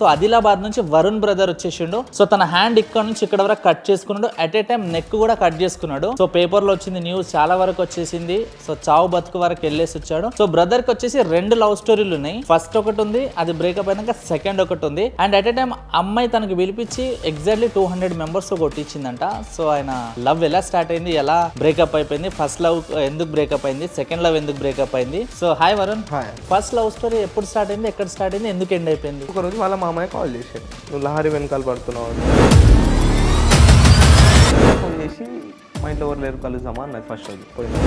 So Adilabad నుంచి Varun brother వచ్చేసిండు. So తన hand ఇక్కడ నుంచి ఇక్కడ వరకు కట్ చేసుకున్నాడు. అట్ ఏ టైం నెక్ కూడా కట్ చేసుకున్నాడు. సో పేపర్ లో వచ్చింది న్యూస్ చాలా వరకు వచ్చేసింది. సో చావు బతుకు వరకు వెళ్ళేసి వచ్చాడు. సో బ్రదర్ కి వచ్చేసి రెండు లవ్ స్టోరీలు ఉన్నాయి. ఫస్ట్ ఒకటి ఉంది, అది బ్రేకప్ అయినాక సెకండ్ ఒకటి ఉంది. అండ్ అట్ ఏ టైం అమ్మాయి తనకి పిలిపించి ఎగ్జాక్ట్లీ 200 మెంబర్స్ తో కొట్టించిందంట. సో ఆయన లవ్ ఎలా స్టార్ట్ అయింది, ఎలా బ్రేకప్ అయిపోయింది, ఫస్ట్ లవ్ ఎందుకు బ్రేకప్ అయింది, సెకండ్ లవ్ ఎందుకు బ్రేకప్ అయింది. So hi Varun, first love story ఎప్పుడు స్టార్ట్ అయింది, ఎక్కడ స్టార్ట్ అయింది, ఎందుకు ఎండ్ అయిపోయింది? ఒక రోజు వాళ్ళ మామయ్య కాల్ చేశాడు, నువ్వు లహరి వెనకాల పడుతున్నావు ఫోన్ చేసి మా ఇంట్లో ఎవరు లేరు కలుద్దామా అన్నది. ఫస్ట్ రోజు పోయింది,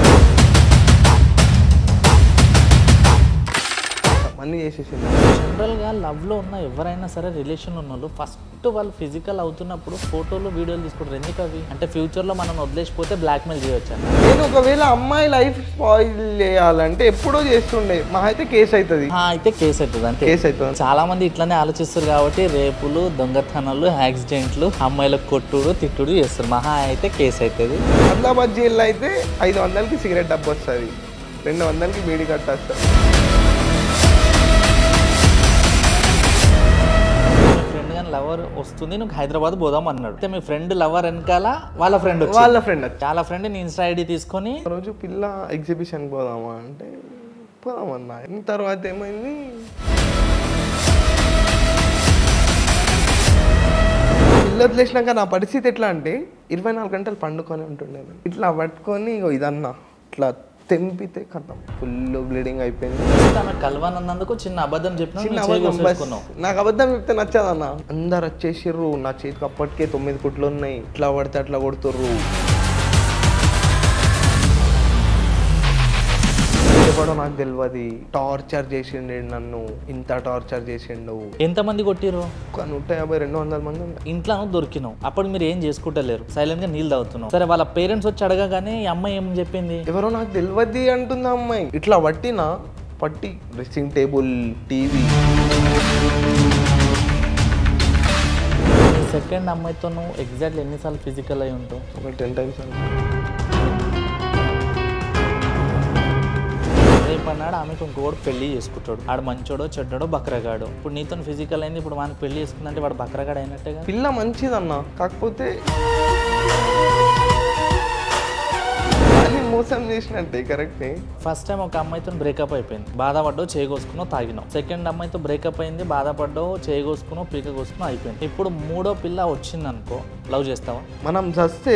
అన్నీ చేసేసింది. జనరల్గా లవ్లో ఉన్న ఎవరైనా సరే రిలేషన్ ఉన్న వాళ్ళు ఫస్ట్ వాళ్ళు ఫిజికల్ అవుతున్నప్పుడు ఫోటోలు వీడియోలు తీసుకుంటారు. ఎందుకు అవి అంటే ఫ్యూచర్లో మనం వదిలేసిపోతే బ్లాక్మెయిల్ చేయొచ్చు. నేను ఒకవేళ అమ్మాయి లైఫ్ స్పాయిల్ చేయాలంటే ఎప్పుడో చేస్తుండే, మా అయితే కేసు అవుతుంది. అయితే కేసు అవుతుంది, అంటే కేసు అవుతుంది. చాలా మంది ఇట్లానే ఆలోచిస్తారు కాబట్టి రేపులు, దొంగతనాలు, యాక్సిడెంట్లు, అమ్మాయిలకు కొట్టుడు తిట్టుడు చేస్తారు. మహా అయితే కేసు అవుతుంది. ఆదిలాబాద్ జైల్లో అయితే 500కి సిగరెట్ డబ్బు వస్తుంది, 200కి బీడీ కట్ట వస్తుంది. లవర్ వస్తుంది, నువ్వు హైదరాబాద్ పోదాం అన్నాడు. అయితే మీ ఫ్రెండ్ లవర్ వెనకాల వాళ్ళ ఫ్రెండ్ చాలా ఫ్రెండ్ నీ ఇన్స్టా ఐడి తీసుకొని రోజు పిల్ల ఎగ్జిబిషన్ పోదామా అంటే పోదామన్నా. తర్వాత ఏమైంది, పిల్ల వదిలేసినాక నా పరిస్థితి ఎట్లా అంటే 24 గంటలు పండుకొని ఉంటుండే. ఇట్లా పట్టుకొని ఇదన్నా ఇట్లా తెంపితే కథం ఫుల్ బ్లీడింగ్ అయిపోయింది. కలవనందుకు చిన్న అబద్ధం చెప్పిన, నాకు అబద్ధం చెప్తే నచ్చదన్న. అందరు వచ్చేసిర్రు, నా చేతికి అప్పటికే 9 కుట్లు ఉన్నాయి, ఇట్లా పడితే అట్లా కొడుతుర్రు. ఎవడో నాకు తెలియదు, టార్చర్ చేసిండు నన్ను, ఇంత టార్చర్ చేసిండు. ఎంతమంది కొట్టిరు? 150-200 మంది. ఇంట్లో దొరికినావు, అప్పుడు మీరు ఏం చేసుకుంటలేరు, సైలెంట్ గా నీళ్ళు తాగుతున్నావు. సరే వాళ్ళ పేరెంట్స్ వచ్చి అడగగానే ఈ అమ్మాయి ఏం చెప్పింది? ఎవరో నాకు తెలియదు అంటుంది అమ్మాయి. ఇట్లా పట్టి డ్రెస్సింగ్ టేబుల్, టీవీ. సెకండ్ అమ్మాయితో నువ్వు ఎగ్జాక్ట్లీ ఎన్నిసార్లు ఫిజికల్ అయి ఉంటావు? ఒక 10 times. రేపన్నాడు ఆమెకు ఇంకోడు పెళ్లి చేసుకుంటాడు, ఆడు మంచోడో చెడ్డడో బక్రగాడు. ఇప్పుడు నీతో ఫిజికల్ అయింది, ఇప్పుడు మనకు పెళ్లి చేసుకుందంటే వాడు బక్రగాడు అయినట్టుగా. పిల్ల మంచిదన్న, కాకపోతే మోసం చేసినట్టే. కరెక్ట్. ఫస్ట్ టైం ఒక అమ్మాయితో బ్రేకప్ అయిపోయింది, బాధపడ్డావు, చేయగోసుకున్నావు, తాగినావు. సెకండ్ అమ్మాయితో బ్రేకప్ అయింది, బాధపడ్డావు, చేయగోసుకున్నావు, పీక కోసుకున్నావు, అయిపోయింది. ఇప్పుడు మూడో పిల్ల వచ్చింది అనుకో, లవ్ చేస్తావా? మనం చస్తే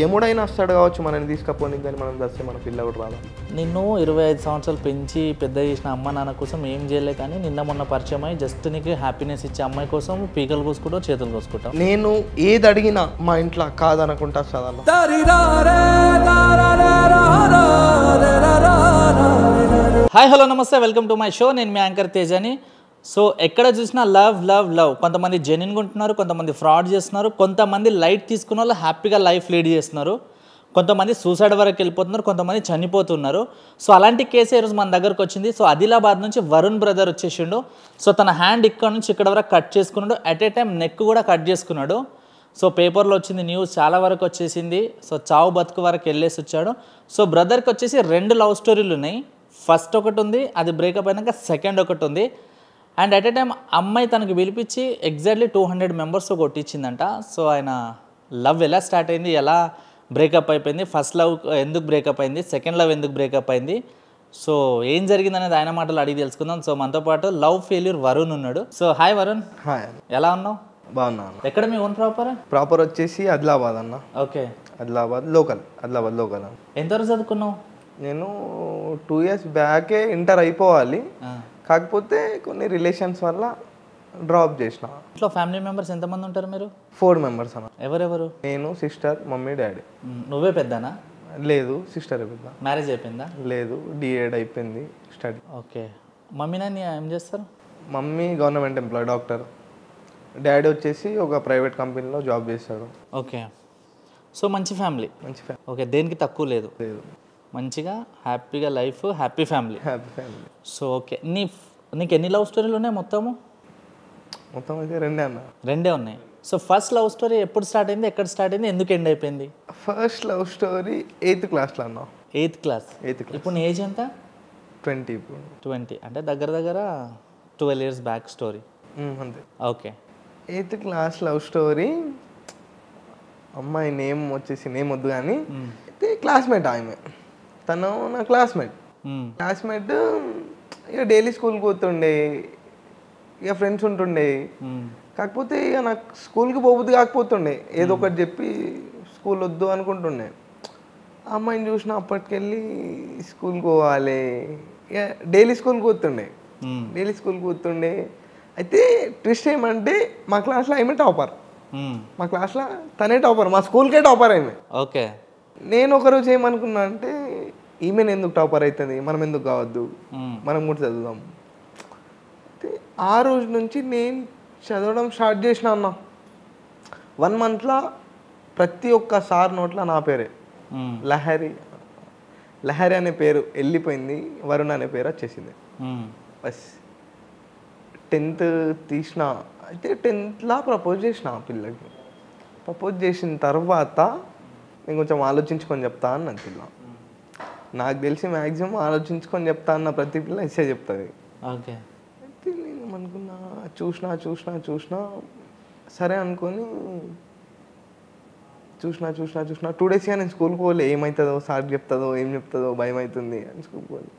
ఎముడైనా వస్తాడు కావచ్చు మనని తీసుకపోనికి, కానీ మనం చస్తే మన పిల్ల కూడా రాదా? నిన్ను 25 సంవత్సరాలు పెంచి పెద్ద చేసిన అమ్మ నాన్న కోసం ఏం చేయలే, కానీ నిన్న మొన్న పరిచయం అయ్యి జస్ట్ నీకు హ్యాపీనెస్ ఇచ్చే అమ్మాయి కోసం పీకలు కోసుకుంటావు, చేతులు కోసుకుంటావు. నేను ఏది అడిగినా మా ఇంట్లో కాదనుకుంటా చదవను. హాయ్ హలో నమస్తే, వెల్కమ్ టు మై షో. నేను మీ యాంకర్ తేజని. సో ఎక్కడ చూసినా లవ్ లవ్ లవ్. కొంతమంది జెన్యున్గా ఉంటున్నారు, కొంతమంది ఫ్రాడ్ చేస్తున్నారు, కొంతమంది లైట్ తీసుకున్న వాళ్ళు హ్యాపీగా లైఫ్ లీడ్ చేస్తున్నారు, కొంతమంది సూసైడ్ వరకు వెళ్ళిపోతున్నారు, కొంతమంది చనిపోతున్నారు. సో అలాంటి కేసు ఈరోజు మన దగ్గరకు వచ్చింది. సో ఆదిలాబాద్ నుంచి వరుణ్ బ్రదర్ వచ్చేసిండు. సో తన హ్యాండ్ ఇక్కడ నుంచి ఇక్కడ వరకు కట్ చేసుకున్నాడు. అట్ ఏ టైం నెక్ కూడా కట్ చేసుకున్నాడు. సో పేపర్లో వచ్చింది న్యూస్ చాలా వరకు వచ్చేసింది. సో చావు బతుకు వరకు వెళ్ళేసి వచ్చాడు. సో బ్రదర్కి వచ్చేసి రెండు లవ్ స్టోరీలు ఉన్నాయి. ఫస్ట్ ఒకటి ఉంది, అది బ్రేకప్ అయినాక సెకండ్ ఒకటి ఉంది. అండ్ అట్ ఏ టైం అమ్మాయి తనకి పిలిపించి ఎగ్జాక్ట్లీ 200 మెంబర్స్తో కొట్టించిందంట. సో ఆయన లవ్ ఎలా స్టార్ట్ అయింది, ఎలా బ్రేకప్ అయిపోయింది, ఫస్ట్ లవ్ ఎందుకు బ్రేకప్ అయింది, సెకండ్ లవ్ ఎందుకు బ్రేకప్ అయింది, సో ఏం జరిగింది అనేది ఆయన మాటలు అడిగి తెలుసుకుందాం. సో మనతో పాటు లవ్ ఫెయిల్యూర్ వరుణ్ ఉన్నాడు. So hi Varun. హాయ్, ఎలా ఉన్నావు? బాగున్నాను. ఎక్కడ మీ ఓన్ ప్రాపర్ వచ్చేసి ఆదిలాబాద్ అన్న. ఓకే, ఆదిలాబాద్ లోకల్ అన్న. ఎంతవరకు చదువుకున్నావు? నేను 2 years బ్యాకే ఇంటర్ అయిపోవాలి, కాకపోతే కొన్ని రిలేషన్స్ వల్ల డ్రాప్ చేసిన. ఇంట్లో ఫ్యామిలీ మెంబర్స్ ఎంతమంది ఉంటారు మీరు? 4 members అన్న. ఎవరెవరు? నేను, సిస్టర్, మమ్మీ, డాడీ. నువ్వే పెద్దనా? లేదు, సిస్టర్ పెద్ద. మ్యారేజ్ అయిపోయిందా? లేదు, డిఎడ్ అయిపోయింది, స్టడీ. ఓకే. మమ్మీ నాన్న ఏం చేస్తారు? Mummy government employee, doctor. Daddy వచ్చేసి ఒక ప్రైవేట్ కంపెనీలో జాబ్ చేస్తాడు. ఓకే. సో మంచి ఫ్యామిలీ. ఓకే, దేనికి తక్కువ లేదు. మంచిగా హ్యాపీగా life, happy family. So okay, నీకు ఎన్ని లవ్ స్టోరీలు ఉన్నాయి మొత్తం అయితే 2 అన్న. 2 ఉన్నాయి. సో ఫస్ట్ లవ్ స్టోరీ ఎప్పుడు స్టార్ట్ అయింది, ఎక్కడ స్టార్ట్ అయింది, ఎందుకు ఎండ్ అయిపోయింది? ఫస్ట్ లవ్ స్టోరీ 8th classలో అన్న. 8th class. ఇప్పుడు నీ ఏజ్ ఎంత? 20. 20 అంటే దగ్గర దగ్గర 12 years బ్యాక్ స్టోరీ. అంతే. Okay. 8th class love story. అమ్మాయి నేమ్ వచ్చేసి నేమ్ వద్దు కానీ అయితే క్లాస్మేట్ ఆమె. తను నా క్లాస్మేట్. క్లాస్మేట్ ఇక డైలీ స్కూల్కి పోతుండే, ఇక ఫ్రెండ్స్ ఉంటుండే. కాకపోతే ఇక నాకు స్కూల్కి పోబుద్ది కాకపోతుండే, ఏదో ఒకటి చెప్పి స్కూల్ వద్దు అనుకుంటుండే. ఆ అమ్మాయిని చూసిన అప్పటికెళ్ళి స్కూల్కి పోవాలి, ఇక డైలీ స్కూల్కి పోతుండే. అయితే ట్విస్ట్ ఏమంటే మా క్లాస్లో ఆమె టాపర్. మా క్లాస్లో తనే టాపర్, మా స్కూల్కే టాపర్ ఆమె. ఓకే. నేను ఒకరోజు ఏమనుకున్నా అంటే ఈమెను ఎందుకు టాపర్ అవుతుంది, మనం ఎందుకు కావద్దు, మనం కూడా చదువుదాం. అయితే ఆ రోజు నుంచి నేను చదవడం స్టార్ట్ చేసిన అన్న. 1 monthలో ప్రతి ఒక్క సార్ నోట్లో నా పేరే. లహరి అనే పేరు వెళ్ళిపోయింది, వరుణ్ అనే పేరు వచ్చేసింది. బస్ 10th తీసిన. అయితే 10thలో ప్రపోజ్ చేసిన ఆ పిల్లకి. ప్రపోజ్ చేసిన తర్వాత నేను కొంచెం ఆలోచించుకొని చెప్తా అన్న పిల్ల. నాకు తెలిసి మ్యాక్సిమం ఆలోచించుకొని చెప్తా అన్న ప్రతి పిల్ల ఇచ్చే చెప్తుంది. ఓకే. అయితే నేను అనుకున్నా, చూసిన సరే అనుకొని చూసిన 2 daysగా నేను స్కూల్కి పోలే. ఏమవుతుందో, సార్ చెప్తుందో ఏం చెప్తుందో భయం అవుతుంది అని స్కూల్కి పోలే.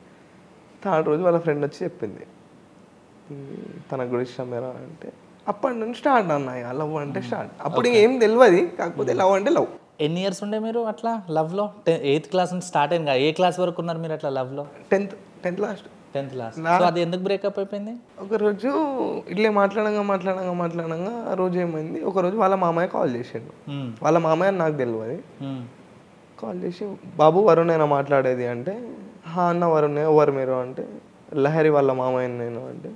3rd రోజు వాళ్ళ ఫ్రెండ్ వచ్చి చెప్పింది, తనకు కూడా ఇష్టమేరా అంటే. అప్పటి నుంచి స్టార్ట్ అన్నాయి లవ్ అంటే స్టార్ట్. అప్పుడు ఏం తెలియదు, కాకపోతే లవ్ అంటే లవ్. ఎన్ని ఇయర్స్ ఉండే మీరు అట్లా లవ్లో? 8th క్లాస్ నుంచి స్టార్ట్ అయింది. ఏ క్లాస్ వరకు ఉన్నారు మీరు అట్లా లవ్లో? 10th last. 10th class. So అది ఎందుకు బ్రేకప్ అయిపోయింది? ఒకరోజు ఇట్లే మాట్లాడంగా ఆ రోజు ఏమైంది, ఒకరోజు వాళ్ళ మామయ్య కాల్ చేసిండు. వాళ్ళ మామయ్య నాకు తెలియదు. కాల్ చేసి, బాబు వరుణేనా మాట్లాడేది అంటే, అన్న వరుణే, ఎవరు మీరు అంటే, లహరి వాళ్ళ మామయ్య నేను అంటే,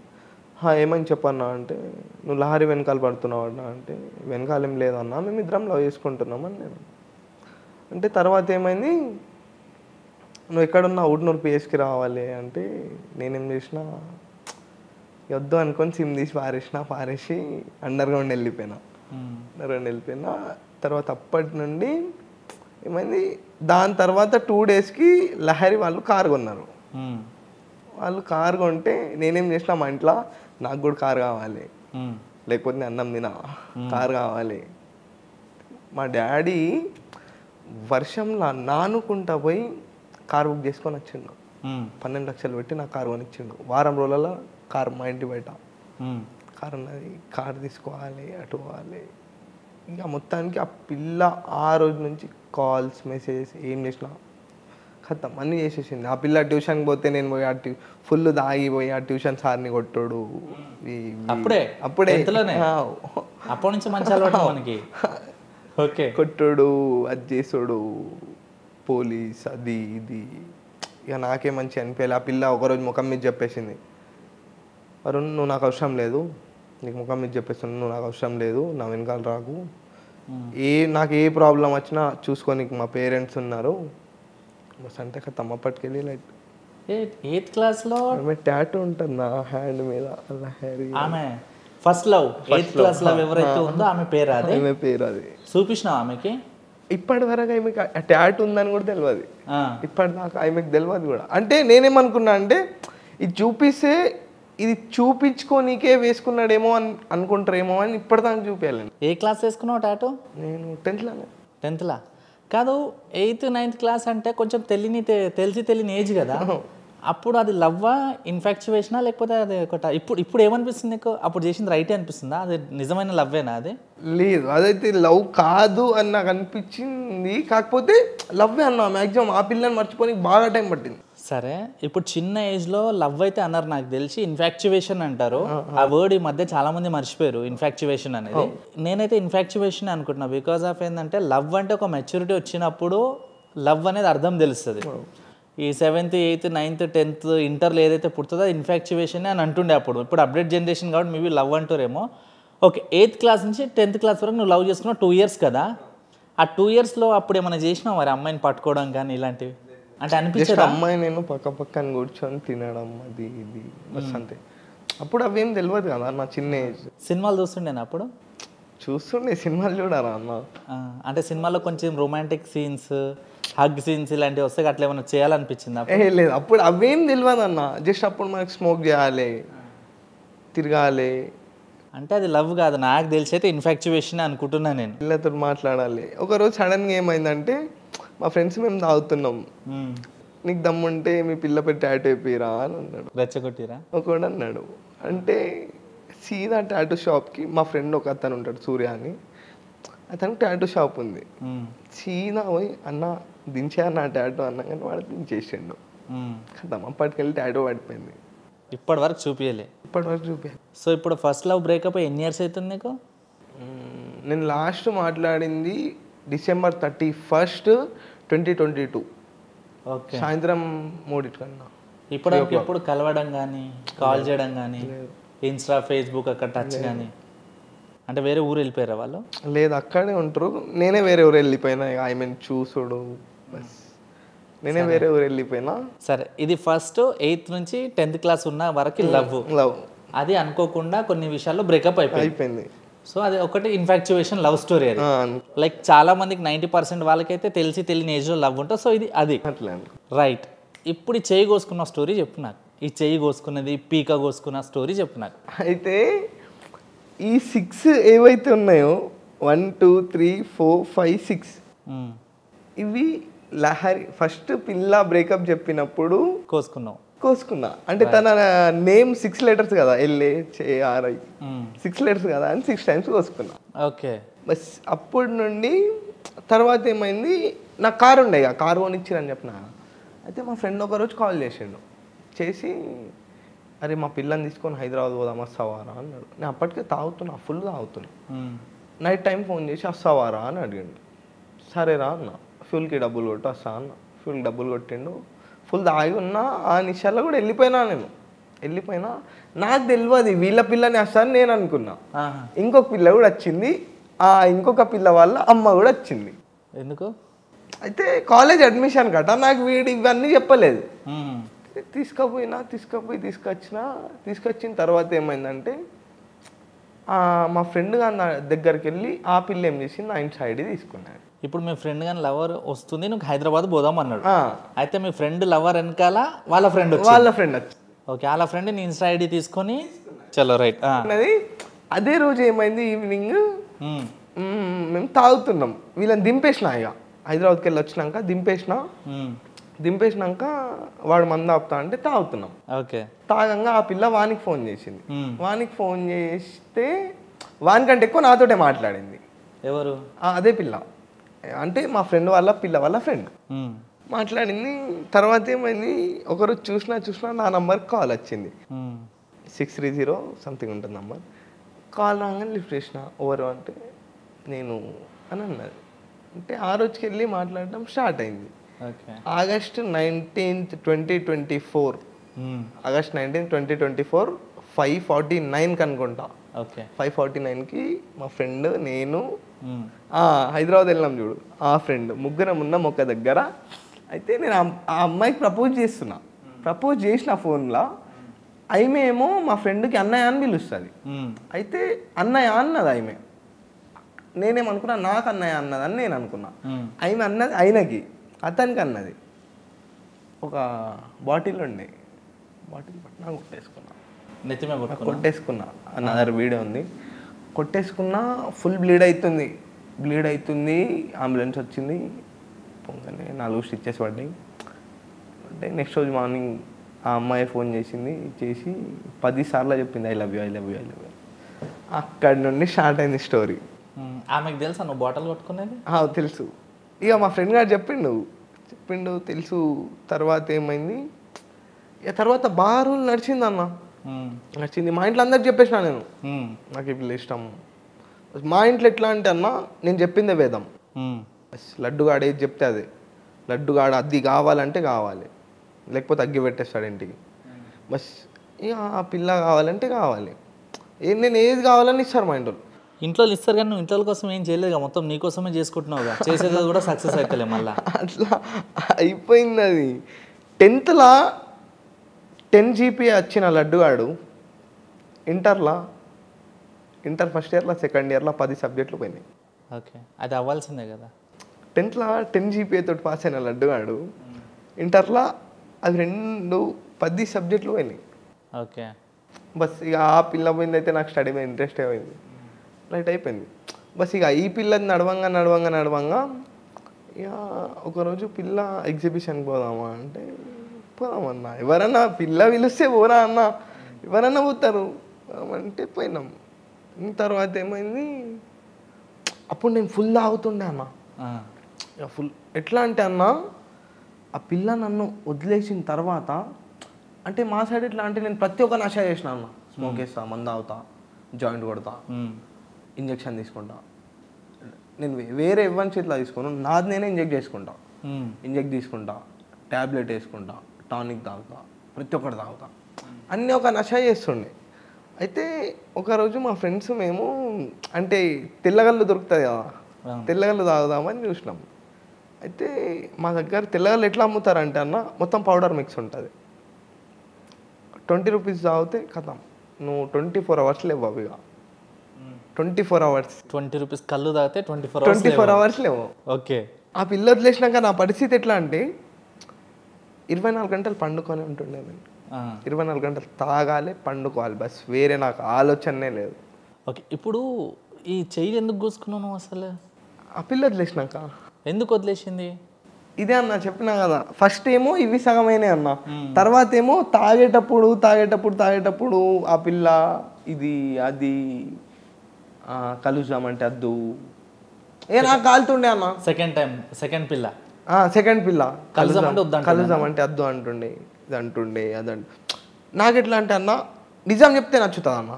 ఏమని చెప్పన్నా అంటే, నువ్వు లహరి వెనకాల పడుతున్నావు అన్నా అంటే, వెనకాల ఏం లేదన్నా, మేము ఇద్దరం లవ్ చేసుకుంటున్నామని నేను అంటే. తర్వాత ఏమైంది, నువ్వు ఎక్కడున్నా ఉట్నూరు పిఎస్కి రావాలి అంటే, నేనేం చేసిన వద్దు అనుకొని సిమ్ తీసి పారేసి అండర్గ్రౌండ్ వెళ్ళిపోయినా. తర్వాత అప్పటి నుండి ఏమైంది, దాని తర్వాత 2 daysకి లహరి వాళ్ళు కారు కొన్నారు. వాళ్ళు కారు కొంటే నేనేం చేసిన, మా ఇంట్లో నాకు కూడా కారు కావాలి, లేకపోతే నేను అన్నం తినా, కారు కావాలి. మా డాడీ వర్షంలో నానుకుంటా పోయి కారు బుక్ చేసుకొని వచ్చిండు. 12 లక్షలు పెట్టి నాకు కారు కొనిచ్చిండు. వారం రోజులలో కారు మా ఇంటి బయట కారు ఉన్నది. కారు తీసుకోవాలి, అటు పోవాలి. ఇంకా మొత్తానికి ఆ పిల్ల ఆ రోజు నుంచి కాల్స్, మెసేజెస్ ఏం చేసినా ఖతం అన్నీ చేసేసింది. ఆ పిల్ల ట్యూషన్కి పోతే నేను పోయి ఫుల్ దాగిపోయి ఆ ట్యూషన్ సార్ని కొట్టాడు. అప్పుడే అప్పటి నుంచి మంచి అలవాటు మనకి. ఓకే. కొట్టాడు, అది చేసాడు, పోలీస్ అది ఇది. ఇక నాకే మంచి అనిపించాలి. ఆ పిల్ల ఒకరోజు ముఖం మీద చెప్పేసింది, వరుణ్ నువ్వు నాకు అవసరం లేదు, నీకు ముఖం మీద చెప్పేస్తున్నాను, నువ్వు నాకు అవసరం లేదు, నా వెనకాల రాకు, నాకు ఏ ప్రాబ్లం వచ్చినా చూసుకోనికి మా పేరెంట్స్ ఉన్నారు బస్ అంటే ఖతం. అప్పటికెళ్ళి లైక్ 8th క్లాస్లో ఆమె టాటూ ఉంటుంది నా హ్యాండ్ మీద. ఆమె first love 8th class love ఎవరైతే ఉందో ఆమె పేరు అది. ఆమె పేరు అది. చూపించినావు ఆమెకి? ఇప్పటి వరకు ఆమెకి టాటూ ఉందని కూడా తెలియదు. ఇప్పటిదాకా ఆమెకి తెలియదు కూడా. అంటే నేనేమనుకున్నా అంటే ఇది చూపిస్తే ఇది చూపించుకోనికే వేసుకున్నాడేమో అని అనుకుంటారేమో అని ఇప్పటిదాకా చూపించాలి. ఏ క్లాస్ వేసుకున్నావు టాటూ? నేను 10thలోనే. 10thలా కాదు, 8th 9th క్లాస్ అంటే కొంచెం తెలియని ఏజ్ కదా. అప్పుడు అది లవ్వా, ఇన్ఫాక్చువేషనా, లేకపోతే అది ఒకట? ఇప్పుడు ఏమనిపిస్తుంది నీకు? అప్పుడు చేసింది రైటే అనిపిస్తుందా? అది నిజమైన లవ్వేనా? అది లేదు, అదైతే లవ్ కాదు అని నాకు అనిపించింది. కాకపోతే లవ్వే అన్నా. మ్యాక్సిమం ఆ పిల్లని మర్చిపోనికి బాగా టైం పట్టింది. సరే, ఇప్పుడు చిన్న ఏజ్లో లవ్ అయితే అన్నారు, నాకు తెలిసి ఇన్ఫాక్చువేషన్ అంటారు. ఆ వర్డ్ ఈ మధ్య చాలా మంది మర్చిపోయారు, ఇన్ఫాక్చువేషన్ అనేది. నేనైతే ఇన్ఫాక్చువేషన్ అనుకుంటున్నా. బికాస్ ఆఫ్ ఏంటంటే లవ్ అంటే ఒక మెచ్యూరిటీ వచ్చినప్పుడు లవ్ అనేది అర్థం తెలుస్తుంది. ఈ 7th 8th 9th 10th ఇంటర్లో ఏదైతే పుడుతుందో ఇన్ఫాక్చువేషన్ అని అంటుండే అప్పుడు. ఇప్పుడు అప్డేట్ జనరేషన్ కాబట్టి మేబీ లవ్ అంటారేమో. ఓకే, 8th క్లాస్ నుంచి 10th క్లాస్ వరకు నువ్వు లవ్ చేసుకున్నావు. 2 years కదా. ఆ 2 yearsలో అప్పుడు ఏమైనా చేసినావు మరి అమ్మాయిని పట్టుకోవడం కానీ ఇలాంటివి? అంటే అనిపించదు అమ్మాయి నేను పక్కన కూర్చొని తినడం అది ఇది బస్ అంతే. అప్పుడు అవేం తెలియదు కదా నా చిన్న ఏజ్. సినిమాలు చూస్తుండేనా అప్పుడు? చూస్తుండే. సినిమాలు చూడారా అన్న? అంటే సినిమాలో కొంచెం రొమాంటిక్ సీన్స్, హగ్ సీన్స్ ఇలాంటివి వస్తే అట్లా ఏమైనా చేయాలనిపించిందా? లేదు, అప్పుడు అవేం తెలియదు అన్న. జస్ట్ అప్పుడు మనకు స్మోక్ చేయాలి, తిరగాలి, అంటే అది లవ్ కాదు, నాకు తెలిసి అయితే ఇన్ఫాక్చువేషన్ అనుకుంటున్నా నేను. పిల్లతో మాట్లాడాలి. ఒకరోజు సడన్గా ఏమైందంటే మా ఫ్రెండ్స్ మేము తాగుతున్నాం, నీకు దమ్ముంటే మీ పిల్ల పెట్టి టాటూ వేపిరా అని అన్నాడు. రెచ్చగొట్టిరా? ఒకడు అన్నాడు. అంటే సీదా టాటూ షాప్కి మా ఫ్రెండ్ ఒక అతను ఉంటాడు సూర్య అని, అతనికి టాటూ షాప్ ఉంది. సీదా పోయి అన్న దించే అన్న టాటూ అన్నా కానీ వాడు దించేసిండు. కదా అప్పటికెళ్ళి టాటూ పడిపోయింది. ఇప్పటి వరకు చూపించలే? ఇప్పటి వరకు చూపించాలి. సో ఇప్పుడు ఫస్ట్ లవ్ బ్రేకప్ ఎన్ని ఇయర్స్ అవుతుంది నీకు? నేను లాస్ట్ మాట్లాడింది December 31st, 2022. ఓకే. సాయంత్రం 3 కన్నా. ఇప్పటివరకు ఎప్పుడు కలవడం కానీ కాల్ చేయడం కానీ ఇన్స్టా ఫేస్బుక్ అక్కడ టచ్ కానీ? అంటే వేరే ఊరు వెళ్ళిపోయారా వాళ్ళు? లేదు, అక్కడే ఉంటారు. నేనే వేరే ఊరు వెళ్ళిపోయినా. ఐ మీన్ చూసుడు బస్, నేనే వేరే ఊరు వెళ్ళిపోయినా. సరే, ఇది ఫస్ట్ 8th నుంచి 10th క్లాస్ ఉన్న వరకు లవ్. అది అనుకోకుండా కొన్ని విషయాల్లో బ్రేకప్ అయిపోయింది. సో అది ఒకటి ఇన్ఫాక్చువేషన్ లవ్ స్టోరీ. అది లైక్ చాలా మందికి 90% వాళ్ళకైతే తెలిసి తెలియని ఏజ్లో లవ్ ఉంటుంది. సో ఇది అది రైట్. ఇప్పుడు ఈ చెయ్యి కోసుకున్న స్టోరీ చెప్పు నాకు. ఈ చెయ్యి కోసుకున్నది, పీక కోసుకున్న స్టోరీ చెప్పు నాకు. అయితే ఈ 6 ఏవైతే ఉన్నాయో 1 2 3 4 5 6 ఇవి లహరి. ఫస్ట్ పిల్ల బ్రేకప్ చెప్పినప్పుడు కోసుకున్నా. అంటే తన నేమ్ 6 letters కదా, LHARI 6 letters కదా అని 6 times కోసుకున్నా. ఓకే. బస్ అప్పటి నుండి తర్వాత ఏమైంది, నాకు కారు ఉండే, కారు కొనిచ్చిరని చెప్పిన. అయితే మా ఫ్రెండ్ ఒకరోజు కాల్ చేసిండు. చేసి అరే మా పిల్లని తీసుకొని హైదరాబాద్ పోదాం వస్తావారా అన్నాడు. నేను అప్పటికే తాగుతున్నా, ఫుల్ తాగుతున్నా. నైట్ టైం ఫోన్ చేసి వస్తావారా అని అడిగిండు. సరేరా అన్న. ఫ్యూల్కి డబ్బులు కొట్టు వస్తా అన్న. ఫ్యూల్కి డబ్బులు కొట్టిండు. ఫుల్ తాగి ఉన్నా. ఆ నిమిషాల్లో కూడా వెళ్ళిపోయినా. నాకు తెలియదు వీళ్ళ పిల్లని వస్తాను నేను అనుకున్నా. ఇంకొక పిల్ల కూడా వచ్చింది. ఆ ఇంకొక పిల్ల వాళ్ళ అమ్మ కూడా వచ్చింది. ఎందుకు? అయితే కాలేజ్ అడ్మిషన్ కట. నాకు వీడు ఇవన్నీ చెప్పలేదు. తీసుకొచ్చిన తర్వాత ఏమైందంటే మా ఫ్రెండ్ గారి దగ్గరికి వెళ్ళి ఆ పిల్ల ఏం చేసింది, నా ఇన్స్టా ఐడి తీసుకున్నాడు. ఇప్పుడు మీ ఫ్రెండ్ కానీ లవర్ వస్తుంది, నువ్వు హైదరాబాద్ పోదాం అన్నాడు. అయితే మీ ఫ్రెండ్ లవర్ వెనకాల వాళ్ళ ఫ్రెండ్ వచ్చి ఓకే, వాళ్ళ ఫ్రెండ్ నీ ఇన్స్టా ఐడి తీసుకొని చలో రైట్. అదే రోజు ఏమైంది, ఈవినింగ్ మేము తాగుతున్నాం. వీళ్ళని దింపేసిన. ఇక హైదరాబాద్కి వెళ్ళి వచ్చినాక దింపేసినాక వాడు మందు ఆపుతా అంటే తాగుతున్నాం. ఓకే. తాగంగా ఆ పిల్ల వానికి ఫోన్ చేసింది. వానికి ఫోన్ చేస్తే వానికంటే ఎక్కువ నాతోటే మాట్లాడింది. ఎవరు? అదే పిల్ల. అంటే మా ఫ్రెండ్ వాళ్ళ పిల్ల వాళ్ళ ఫ్రెండ్ మాట్లాడింది. తర్వాత ఏమైంది, ఒకరోజు చూసినా నా నంబర్కి కాల్ వచ్చింది. 630 సంథింగ్ ఉంటుంది నంబర్. కాల్ రాగానే లిఫ్ట్ చేసిన. ఎవరు అంటే నేను అని అన్నది. అంటే ఆ రోజుకి వెళ్ళి మాట్లాడటం స్టార్ట్ అయింది. August 19th, 2024. August 19th, 2024 5:49 అనుకుంటా. 5:49కి మా ఫ్రెండ్ నేను హైదరాబాద్ వెళ్ళాం చూడు, ఆ ఫ్రెండ్ ముగ్గురం ఉన్నాం ఒక దగ్గర. అయితే నేను ఆ అమ్మాయికి ప్రపోజ్ చేసిన ఫోన్లో. ఆమె ఏమో మా ఫ్రెండ్కి అన్నయ్య అని పిలుస్తుంది. అయితే అన్నయ్య అన్నది ఆమె. నేనేమనుకున్నా నాకు అన్నయ్య అన్నదని నేను అనుకున్నా. ఆమె అన్నది ఆయనకి, అతనికి అన్నది. ఒక బాటిల్ ఉండే, బాటిల్ పట్టినా కొట్టేసుకున్నా. అన్నదర్ వీడియో ఉంది. కొట్టేసుకున్నా. ఫుల్ బ్లీడ్ అవుతుంది. అంబులెన్స్ వచ్చింది. పొంగనే 4 స్టిచెస్ పడ్డాయి. అంటే నెక్స్ట్ రోజు మార్నింగ్ ఆ అమ్మాయి ఫోన్ చేసి 10 సార్లు చెప్పింది ఐ లవ్ యూ. అక్కడి నుండి స్టార్ట్ అయింది స్టోరీ. ఆమెకు తెలుసా నువ్వు బాటిల్ కొట్టుకునేది? తెలుసు. ఇక మా ఫ్రెండ్ గారు చెప్పిండు తెలుసు. తర్వాత ఏమైంది, ఇక తర్వాత బాగా రోజులు నడిచింది. మా ఇంట్లో అందరికి చెప్పేసిన నేను, నాకు ఇప్పుడు ఇష్టం. మా ఇంట్లో ఎట్లా అంటే అన్న, నేను చెప్పిందే వేదం. లడ్డుగాడు ఏది చెప్తే అదే. లడ్డుగాడు అది కావాలంటే కావాలి, లేకపోతే అగ్గి పెట్టేస్తాడు ఇంటికి. బస్ ఇక ఆ పిల్ల కావాలంటే కావాలి. నేను ఏది కావాలని ఇస్తారు మా ఇంట్లో ఇస్తారు. కానీ నువ్వు ఇంట్లో కోసం ఏం చేయలేదు, మొత్తం నీ కోసమే చేసుకుంటున్నావు. చేసేది కూడా సక్సెస్ అవుతలే. మళ్ళీ అట్లా అయిపోయింది అది. 10th 10 GP వచ్చిన లడ్డుగాడు ఇంటర్ ఫస్ట్ ఇయర్లో సెకండ్ ఇయర్లో 10 సబ్జెక్టులు పోయినాయి. ఓకే, అది అవ్వాల్సిందే కదా. 10th 10 GP తోటి పాస్ అయిన లడ్డుగాడు ఇంటర్లో అది 10 సబ్జెక్టులు పోయినాయి. ఓకే. బస్ ఇక ఆ పిల్ల పోయింది అయితే నాకు స్టడీ మీద ఇంట్రెస్ట్ అయిపోయింది, లైట్ అయిపోయింది. బస్ ఇక ఈ పిల్లది నడవంగా నడవంగా నడవంగా ఇక ఒకరోజు పిల్ల ఎగ్జిబిషన్కి పోదామా అంటే పోదామన్నా, ఎవరన్నా పిల్ల పిలిస్తే పోరా అన్న, ఎవరన్నా పోతారు అంటే పోయినాం. తర్వాత ఏమైంది, అప్పుడు నేను ఫుల్ తాగుతుండే అన్న, ఇక ఫుల్ ఎట్లా అంటే అన్న ఆ పిల్ల నన్ను వదిలేసిన తర్వాత అంటే మా సైడ్ ఎట్లా అంటే నేను ప్రతి ఒక్క నష చేసిన అన్న, స్మోక్ చేస్తా, మందు తాగుతా, జాయింట్ కొడతా, ఇంజెక్షన్ తీసుకుంటా. నేను వేరే ఇవ్వని చేతిలో తీసుకోను, నాది నేనే ఇంజెక్ట్ చేసుకుంటా, ఇంజెక్ట్ తీసుకుంటా, ట్యాబ్లెట్ వేసుకుంటా, టానిక్ తాగుతా, ప్రతి ఒక్కటి తాగుతా, అన్నీ ఒక నష చేస్తుండే. అయితే ఒకరోజు మా ఫ్రెండ్స్ మేము అంటే తెల్లగల్లు దొరుకుతుంది కదా, తెల్లగల్లు తాగుదామని చూసినాం. అయితే మా దగ్గర తెల్లగల్లు ఎట్లా అమ్ముతారంటే అన్న మొత్తం పౌడర్ మిక్స్ ఉంటుంది, 20 రూపీస్ తాగితే కథం నువ్వు 24 అవర్స్ లేవు అవి, 24 అవర్స్ 20 రూపీస్ కళ్ళు తాగితే 24 అవర్స్ లేవు. ఓకే. ఆ పిల్ల వదిలేసినాక నా పరిస్థితి ఎట్లా అంటే 24 గంటలు పండుకొని ఉంటుండే నేను, 24 గంటలు తాగాలి, పండుకోవాలి, బస్ వేరే నాకు ఆలోచనే లేదు. ఓకే. ఇప్పుడు ఈ చెయ్యి ఎందుకు కూసుకున్నావు నువ్వు అసలు? ఆ పిల్ల వదిలేసినాక. ఎందుకు వదిలేసింది? ఇదే అన్న చెప్పినా కదా, ఫస్ట్ ఏమో ఇవి సగమైనా అన్న, తర్వాత ఏమో తాగేటప్పుడు ఆ పిల్ల ఇది అది కలుసామంటే అద్దు నాకు కాలుతుండే అన్న. సెకండ్ పిల్ల కలుసామంటే అద్దు అంటుండే, ఇది అంటుండే అదంటు. నాకు ఎట్లా అంటే అన్న నిజం చెప్తే నచ్చుతుంది అన్న,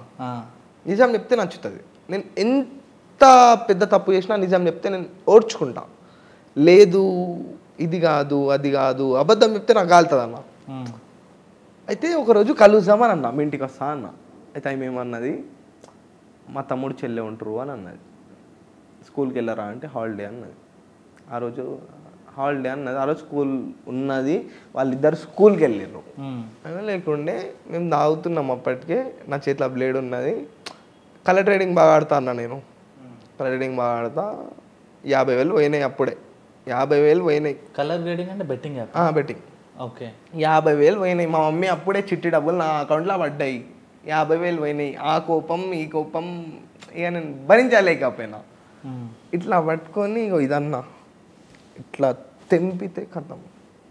నిజం చెప్తే నచ్చుతుంది. నేను ఎంత పెద్ద తప్పు చేసినా నిజం చెప్తే నేను ఓర్చుకుంటా, లేదు ఇది కాదు అది కాదు అబద్ధం చెప్తే నాకు కాలుతుంది అన్న. అయితే ఒకరోజు కలుద్దామని అన్న, మీ ఇంటికి వస్తా అన్న. అయితే ఆమె ఏమన్నది, మా తమ్ముడు చెల్లె ఉంటారు అని అన్నది. స్కూల్కి వెళ్ళరా అంటే హాలిడే అన్నది. ఆ రోజు హాలిడే అన్నది, ఆ రోజు స్కూల్ ఉన్నది, వాళ్ళిద్దరు స్కూల్కి వెళ్ళారు. అలా లేకుండే మేము తాగుతున్నాం, అప్పటికే నా చేతిలో బ్లేడ్ ఉన్నది. కలర్ ట్రేడింగ్ బాగా ఆడతా అన్న నేను, కలర్ ట్రేడింగ్ బాగా ఆడతా. 50,000 పోయినాయి అప్పుడే, 50,000 పోయినాయి. కలర్ గ్రేడింగ్ అంటే బెట్టింగ్? బెట్టింగ్. ఓకే. 50,000 పోయినాయి. మా మమ్మీ అప్పుడే చిట్టి డబ్బులు నా అకౌంట్లో పడ్డాయి, 50,000 పోయినాయి. ఆ కోపం ఈ కోపం ఇక నేను భరించలేకపోయినా. ఇట్లా పట్టుకొని ఇగో ఇదన్నా ఇట్లా తెంపితే కథం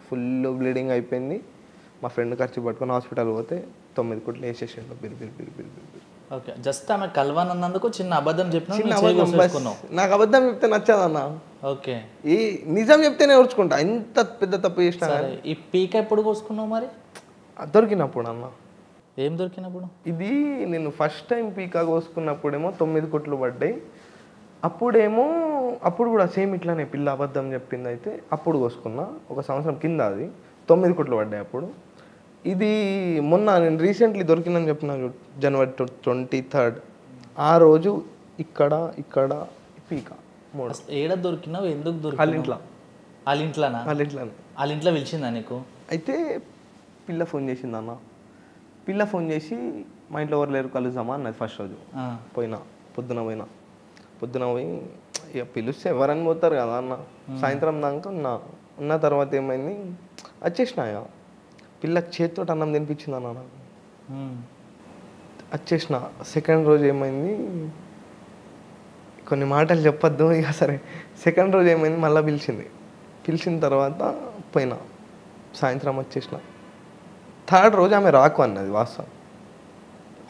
ఫుల్ బ్లీడింగ్ అయిపోయింది. మా ఫ్రెండ్ ఖర్చు పట్టుకొని హాస్పిటల్ పోతే 9 కుట్లు వేసేసిండు. ఓకే. జస్ట్ ఆమె కల్వన్ అన్నందుకు చిన్న అబద్ధం చెప్పిన, నాకు అబద్ధం చెప్తే నచ్చదన్న. ఓకే. ఈ నిజం చెప్తేనే ఓర్చుకుంటా, ఎంత పెద్ద తప్పు చేసినా. ఈ పీక ఎప్పుడు కోసుకున్నావు మరి? దొరికినప్పుడు అన్న. ఏం దొరికినప్పుడు? ఇది నేను ఫస్ట్ టైం పీకా కోసుకున్నప్పుడేమో 9 కుట్లు పడ్డాయి. అప్పుడు కూడా సేమ్ ఇట్లానే పిల్ల అబద్ధం చెప్పింది. అయితే అప్పుడు కోసుకున్నా, 1 సంవత్సరం కింద, అది 9 కుట్లు పడ్డాయి అప్పుడు. ఇది మొన్న నేను రీసెంట్లీ దొరికిందని చెప్పిన, జనవరి 23rd ఆ రోజు ఇక్కడ పీక 3. ఏడ దొరికినావు, ఎందుకు దొరికి? వాళ్ళ ఇంట్లో పిలిచిందా నీకు? అయితే పిల్ల ఫోన్ చేసింది అన్న. పిల్ల ఫోన్ చేసి మా ఇంట్లో ఎవరు లేరు కలుద్దామా అన్నది ఫస్ట్ రోజు. పొద్దున పోయి ఇక పిలిస్తే ఎవరని పోతారు కదా అన్న. సాయంత్రం దాకా ఉన్న తర్వాత ఏమైంది, వచ్చేసినాయా పిల్ల చేతితో అన్నం తినిపించింది అన్న నాకు. వచ్చేసిన సెకండ్ రోజు ఏమైంది, కొన్ని మాటలు చెప్పొద్దు ఇక సరే. సెకండ్ రోజు ఏమైంది, మళ్ళీ పిలిచిన తర్వాత పోయినా, సాయంత్రం వచ్చేసిన. థర్డ్ రోజు ఆమె రాకు అన్నది, వాస్తవం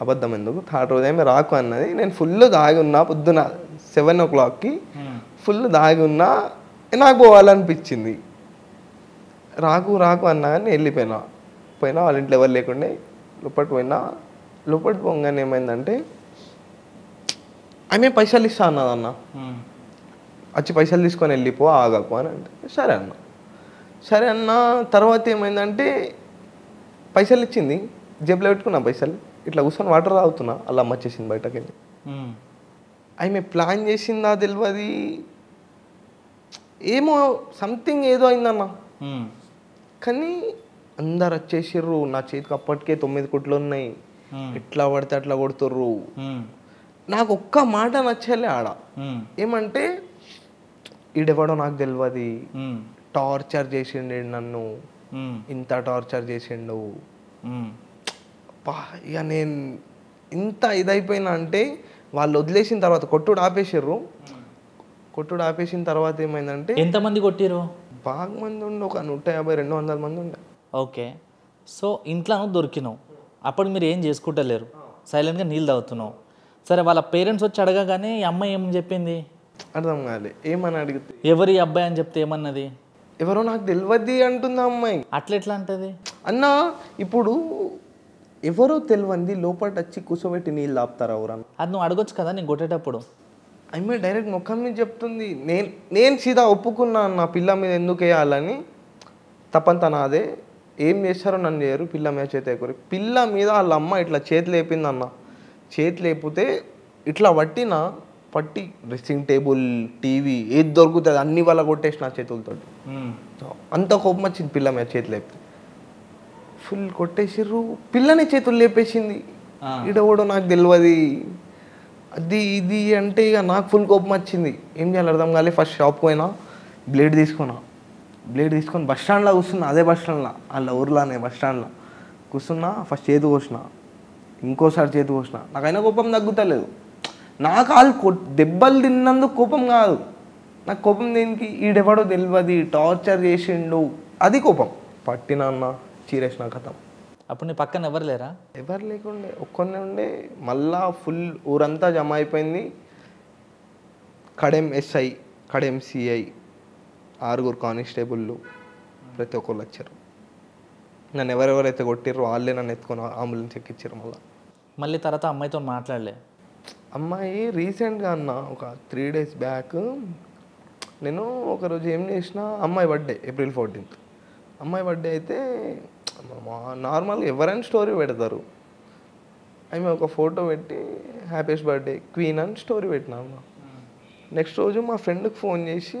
అబద్ధం ఎందుకు. థర్డ్ రోజు ఆమె రాకు అన్నది. నేను ఫుల్ దాగి ఉన్నా, పొద్దున 7 o'clockకి ఫుల్ దాగి ఉన్నా, నాకు పోవాలనిపించింది. రాకు అన్నా కానీ వెళ్ళిపోయినా. వాళ్ళ ఇంట్లో ఎవరు లేకుండే లోపలికి పోగానే ఏమైందంటే ఆమె పైసలు ఇస్తా అన్నది అన్న. వచ్చి పైసలు తీసుకొని వెళ్ళిపో, ఆగకు అని అంటే సరే అన్న. తర్వాత ఏమైందంటే పైసలు ఇచ్చింది, జేబులో పెట్టుకున్నా పైసలు, ఇట్లా కూర్చొని వాటర్ తాగుతున్నా, అలా అమ్మ వచ్చేసింది బయటకి వెళ్ళి. ఆమె ప్లాన్ చేసిందా తెలియదు, ఏమో సంథింగ్ ఏదో అయిందన్న. కానీ అందరు వచ్చేసిర్రు, నా చేతికి అప్పటికే 9 కుట్లు ఉన్నాయి, ఎట్లా పడితే అట్లా కొడుతుర్రు. నాకు ఒక్క మాట నచ్చలే ఆడ. ఏమంటే ఈడెవడో నాకు తెలియదు, టార్చర్ చేసిండు నన్ను, ఇంత టార్చర్ చేసిండు. ఇక నేను ఇంత ఇదైపోయినా అంటే వాళ్ళు వదిలేసిన తర్వాత కొట్టుడు ఆపేసారు. కొట్టుడు ఆపేసిన తర్వాత ఏమైందంటే ఎంతమంది కొట్టిరు? బాగా మంది ఉండే, ఒక 150-200 మంది ఉండే. ఓకే. సో ఇంట్లో దొరికినావు, అప్పుడు మీరు ఏం చేసుకుంటలేరు, సైలెంట్గా నీళ్ళు తాగుతున్నావు. సరే, వాళ్ళ పేరెంట్స్ వచ్చి అడగగానే ఈ అమ్మాయి ఏం చెప్పింది? అర్థం కాలే. ఏమని అడిగితే ఎవరి అబ్బాయి అని చెప్తే ఏమన్నది? ఎవరో నాకు తెలియదు అంటుంది ఆ అమ్మాయి. అట్లా ఎట్లా అంటది అన్న? ఇప్పుడు ఎవరో తెలియంది లోపల వచ్చి కూర్చోబెట్టి నీళ్ళు ఆపుతారా ఎవరన్నా? అది నువ్వు అడగొచ్చు కదా నేను కొట్టేటప్పుడు. ఆమె డైరెక్ట్ ముఖం మీద చెప్తుంది. నేను సీదా ఒప్పుకున్నా నా పిల్ల మీద ఎందుకు వేయాలని. తప్పంత నాదే, ఏం చేస్తారో నన్ను చేయరు, పిల్ల మీద చేతి ఎక్కువ. పిల్ల మీద వాళ్ళ అమ్మ ఇట్లా చేతి లేపింది అన్న. చేతి లేపితే ఇట్లా పట్టి డ్రెస్సింగ్ టేబుల్, టీవీ ఏది దొరుకుతుంది అన్ని వాళ్ళ కొట్టేసి నా చేతులతో. అంత కోపం వచ్చింది పిల్ల మీద చేతి లేపితే. ఫుల్ కొట్టేసిర్రు, పిల్లని చేతులు లేపేసింది. ఇడవడో నాకు తెలియదు అది ఇది అంటే ఇక నాకు ఫుల్ కోపం వచ్చింది. ఏం చేయాలి అర్థం కాలే. ఫస్ట్ షాప్కి పోయినా, బ్లేడ్ తీసుకొని బస్ స్టాండ్లో కూర్చున్నా. అదే బస్ స్టాండ్లో, వాళ్ళ ఊర్లోనే బస్ స్టాండ్లో కూర్చున్నా. ఫస్ట్ చేతి కోసిన, ఇంకోసారి చేతి కోసిన. నాకైనా కోపం తగ్గుతలేదు. నాకు వాళ్ళు దెబ్బలు తిన్నందుకు కోపం కాదు, నాకు కోపం దేనికి, ఈడెవడో తెలియదు, టార్చర్ చేసిండు, అది కోపం. పట్టినా అన్న, చీరేసిన కథం. అప్పుడు నీ పక్కన ఎవరు లేరా? ఎవరు లేకుండే, ఒక్కనే ఉండే. మళ్ళా ఫుల్ ఊరంతా జమ అయిపోయింది. కడెం ఎస్ఐ, కడెం సిఐ, 6 కానిస్టేబుళ్ళు, ప్రతి ఒక్కళ్ళు వచ్చారు. నన్ను ఎవరెవరైతే కొట్టిర్రో వాళ్ళే నన్ను ఎత్తుకొని అంబులెన్స్ ఎక్కిచ్చారు. మళ్ళీ తర్వాత అమ్మాయితో మాట్లాడలే? అమ్మాయి రీసెంట్గా అన్న, ఒక 3 days బ్యాక్ నేను ఒకరోజు ఏం చేసిన, అమ్మాయి బర్త్డే April 14th. అమ్మాయి బర్త్డే అయితే నార్మల్గా ఎవరైనా స్టోరీ పెడతారు. ఆమె ఒక ఫోటో పెట్టి హ్యాపీయెస్ట్ బర్త్డే క్వీన్ అని స్టోరీ పెట్టినా అన్న. నెక్స్ట్ రోజు మా ఫ్రెండ్కి ఫోన్ చేసి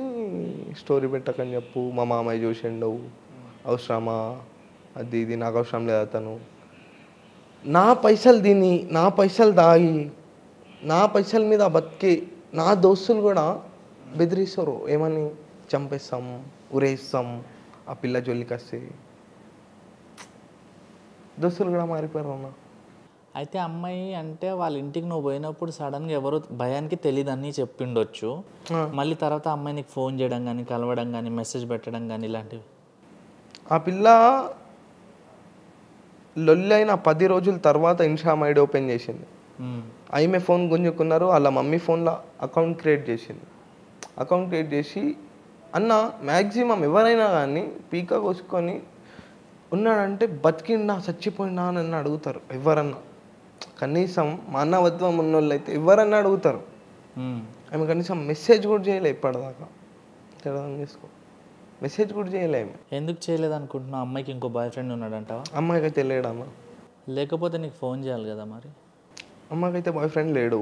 స్టోరీ పెట్టకని చెప్పు, మా మామయ్య చూసిండవు, అవసరమా అది ఇది, నాకు అవసరం లేదు అతను. నా పైసలు తిని, నా పైసలు దాగి, నా పైసల మీద బతికి నా దోస్తులు కూడా బెదిరిస్తారు. ఏమని? చంపేస్తాం, ఉరేస్తాం, ఆ పిల్ల జోలికి వస్తే. దోస్తులు కూడా మారిపోయారు అన్న. అయితే అమ్మాయి అంటే వాళ్ళ ఇంటికి నువ్వు పోయినప్పుడు సడన్గా ఎవరో భయానికి తెలియదని చెప్పిండొచ్చు. మళ్ళీ తర్వాత అమ్మాయి నీకు ఫోన్ చేయడం కానీ, కలవడం కానీ, మెసేజ్ పెట్టడం కానీ ఇలాంటివి? ఆ పిల్ల లొల్లి అయిన 10 రోజుల తర్వాత ఇన్స్టాగ్రామ్ ఐడి ఓపెన్ చేసింది. ఆమె ఫోన్ గుంజుకున్నారు, వాళ్ళ మమ్మీ ఫోన్లో అకౌంట్ క్రియేట్ చేసింది. అకౌంట్ క్రియేట్ చేసి అన్న మ్యాక్సిమం ఎవరైనా కానీ పీక కోసుకొని ఉన్నాడంటే బతికిండా చచ్చిపోయిందా అని అడుగుతారు ఎవరన్నా. కనీసం మానవత్వం ఉన్నోళ్ళు అయితే ఎవరన్నా అడుగుతారు. ఆమె కనీసం మెసేజ్ కూడా చేయలే ఇప్పటిదాకా. అర్థం చేసుకో, మెసేజ్ కూడా చేయలే. ఎందుకు చేయలేదు అనుకుంటున్నావు? అమ్మాయికి ఇంకో బాయ్ ఫ్రెండ్ ఉన్నాడంటావా? అమ్మాయికి అయితే లేడన్న. లేకపోతే నీకు ఫోన్ చేయాలి కదా మరి. అమ్మాయికి అయితే బాయ్ ఫ్రెండ్ లేడు.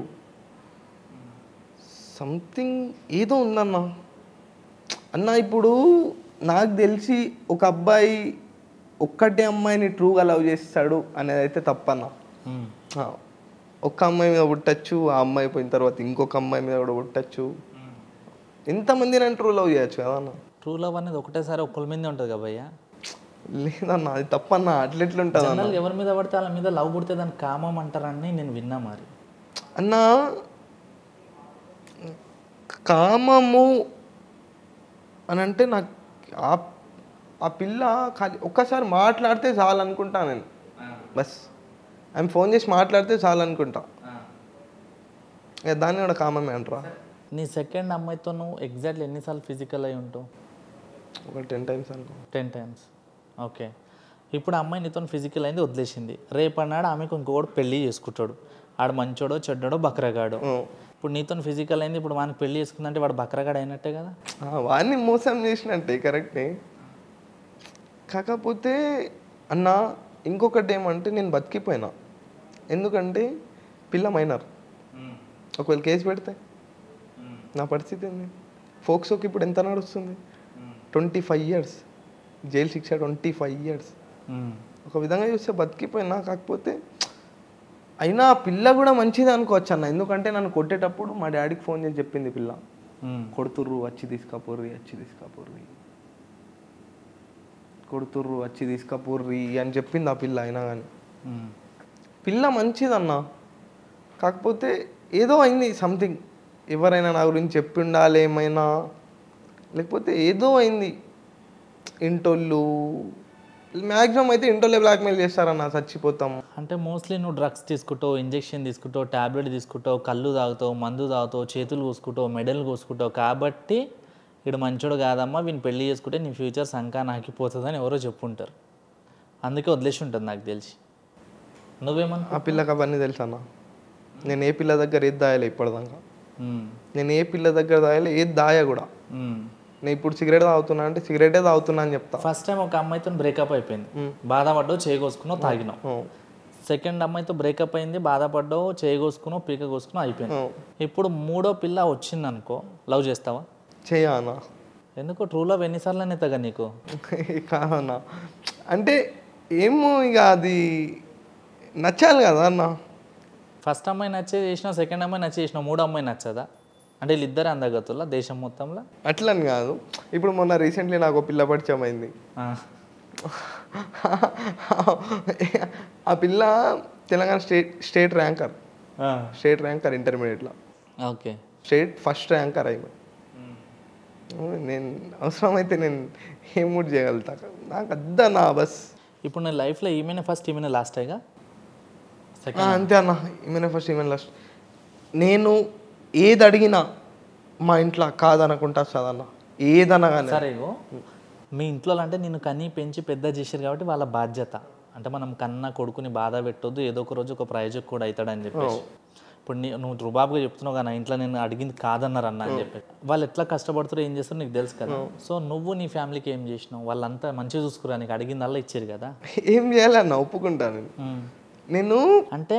సంథింగ్ ఏదో ఉందన్న. అన్న ఇప్పుడు నాకు తెలిసి ఒక అబ్బాయి ఒక్కటే అమ్మాయిని ట్రూగా లవ్ చేస్తాడు అనేది అయితే తప్పన్న. ఒక్క అమ్మాయి మీద పుట్టచ్చు, ఆ అమ్మాయి పోయిన తర్వాత ఇంకొక అమ్మాయి మీద కూడా పుట్టచ్చు. ఎంతమంది నన్ను ట్రూ లవ్ చేయొచ్చు కదా అన్న. ట్రూ లవ్ అనేది ఒకటేసారి ఒక్కరి మీద ఉంటుంది కదా భయ్యా? లేదన్న, అది తప్పన్న. అట్లెట్లుంటుంది అన్న? ఎవరి మీద పడితే వాళ్ళ మీద లవ్ పుడితే దాన్ని కామం అంటారని నేను విన్నా. మరి అన్న కామము అని అంటే నాకు ఆ పిల్ల ఒక్కసారి మాట్లాడితే చాలనుకుంటా నేను. బస్ ఆమె ఫోన్ చేసి మాట్లాడితే చాలనుకుంటా. దాన్ని కూడా కామమే అంటారా? నీ సెకండ్ అమ్మాయితో నువ్వు ఎగ్జాక్ట్లీ ఎన్నిసార్లు ఫిజికల్ అయి ఉంటావు? ఒక 10 times అనుకో. 10 times. ఓకే. ఇప్పుడు అమ్మాయి నీతో ఫిజికల్ అయింది, వదిలేసింది. రేపన్నాడు ఆమెకు ఇంకోటి పెళ్ళి చేసుకుంటాడు. ఆడు మంచోడో చెడ్డోడో బక్రగాడు. ఇప్పుడు నీతో ఫిజికల్ అయింది, ఇప్పుడు వానికి పెళ్ళి చేసుకుందంటే వాడు బక్రగాడు అయినట్టే కదా. వాడిని మోసం చేసినట్టే, కరెక్టే. కాకపోతే అన్న ఇంకొకటి ఏమంటే నేను బతికిపోయినా. ఎందుకంటే పిల్ల మైనర్. ఒకవేళ కేసు పెడితే నా పరిస్థితి ఏంది? ఫోక్సోకి ఇప్పుడు ఎంత నడుస్తుంది? 25 years జైలు శిక్ష. 25 years. ఒక విధంగా చూస్తే బతికిపోయినా. కాకపోతే అయినా ఆ పిల్ల కూడా మంచిది అనుకోవచ్చు అన్న. ఎందుకంటే నన్ను కొట్టేటప్పుడు మా డాడీకి ఫోన్ చేసి చెప్పింది పిల్ల, కొడుతుర్రు వచ్చి తీసుకపోర్రి కొడుతుర్రు వచ్చి తీసుకపోర్రి అని చెప్పింది ఆ పిల్ల. అయినా కానీ పిల్ల మంచిదన్న, కాకపోతే ఏదో అయింది సంథింగ్. ఎవరైనా నా గురించి చెప్పి ఉండాలి ఏమైనా, లేకపోతే ఏదో అయింది. ఇంటోళ్ళు మ్యాక్సిమం అయితే ఇంటోళ్ళే బ్లాక్మెయిల్ చేస్తారన్న, చచ్చిపోతాం. అంటే మోస్ట్లీ నువ్వు డ్రగ్స్ తీసుకుంటావు, ఇంజెక్షన్ తీసుకుంటావు, టాబ్లెట్ తీసుకుంటావు, కళ్ళు తాగుతావు, మందు తాగుతావు, చేతులు కోసుకుంటావు, మెడలు కోసుకుంటావు, కాబట్టి వీడు మంచోడు కాదమ్మా, వీని పెళ్లి చేసుకుంటే నీ ఫ్యూచర్ సంకా నాకిపోతుందని ఎవరో చెప్పుంటారు. అందుకే వదిలేసి ఉంటుంది నాకు తెలిసి. నువ్వేమన్నా ఆ పిల్లకి అవన్నీ తెలుసు అన్న. నేను ఏ పిల్ల దగ్గర ఏది దాయలే ఇప్పటిదాకా. నేను ఏ పిల్ల దగ్గర దాయలే, ఏది దాయ కూడా. నేను ఇప్పుడు సిగరెట్ తాగుతున్నా అంటే సిగరెటే తాగుతున్నా అని చెప్తా. ఫస్ట్ టైం ఒక అమ్మాయితో బ్రేకప్ అయిపోయింది, బాధపడ్డావు, చేయకోసుకున్నావు, తాగినావు. సెకండ్ అమ్మాయితో బ్రేకప్ అయింది, బాధపడ్డావు, చేయకోసుకున్నావు, పీక కోసుకున్నావు, అయిపోయింది. ఇప్పుడు మూడో పిల్ల వచ్చింది అనుకో, లవ్ చేస్తావా? చెయ్యన్నా. ఎందుకు? ట్రూ లవ్ ఎన్నిసార్లు అనేది తగ్గ నీకు? కాదన్నా, అంటే ఏమో ఇక అది నచ్చాలి కదా అన్న. ఫస్ట్ అమ్మాయి నచ్చే చేసినావు, సెకండ్ అమ్మాయి నచ్చే చేసినావు, మూడో అమ్మాయి నచ్చదా? అంటే వీళ్ళిద్దరే అందగతుల్లా దేశం మొత్తంలో? అట్లని కాదు, ఇప్పుడు మొన్న రీసెంట్లీ నాకు పిల్ల పరిచయం అయింది. ఆ పిల్ల తెలంగాణ స్టేట్ ర్యాంకర్ ఇంటర్మీడియట్లో. ఓకే. స్టేట్ ఫస్ట్ ర్యాంకర్ అయింది. నేను అవసరమైతే నేను ఏం మూడు చేయగలుగుతా, నాకు అద్దా నా బస్. ఇప్పుడు నేను లైఫ్లో ఈమెనే ఫస్ట్, ఈమెనే లాస్ట్ అయ్యగా? అంతే అన్న, ఈమెనే ఫస్ట్, ఈమెనే లాస్ట్. నేను ఏది అడిగినా మా ఇంట్లో కాదనుకుంటా చదన్న, ఏదన్నా కానీ. సరే, మీ ఇంట్లో అంటే నిన్ను కన్నీ పెంచి పెద్ద చేశారు కాబట్టి వాళ్ళ బాధ్యత. అంటే మనం కన్నా కొడుకుని బాధ పెట్టొద్దు, ఏదో ఒక రోజు ఒక ప్రయోజకు కూడా అవుతాడని చెప్పేసి. ఇప్పుడు నువ్వు రుబాబుగా చెప్తున్నావు కదా, ఇంట్లో నేను అడిగింది కాదన్నారు అన్న అని చెప్పి. వాళ్ళు ఎట్లా కష్టపడుతారో ఏం చేస్తారో నీకు తెలుసు కదా. సో నువ్వు నీ ఫ్యామిలీకి ఏం చేసినావు? వాళ్ళంతా మంచిగా చూసుకురా, నీకు అడిగిందల్లా ఇచ్చారు కదా. ఏం చేయాలన్న, ఒప్పుకుంటాను నేను. అంటే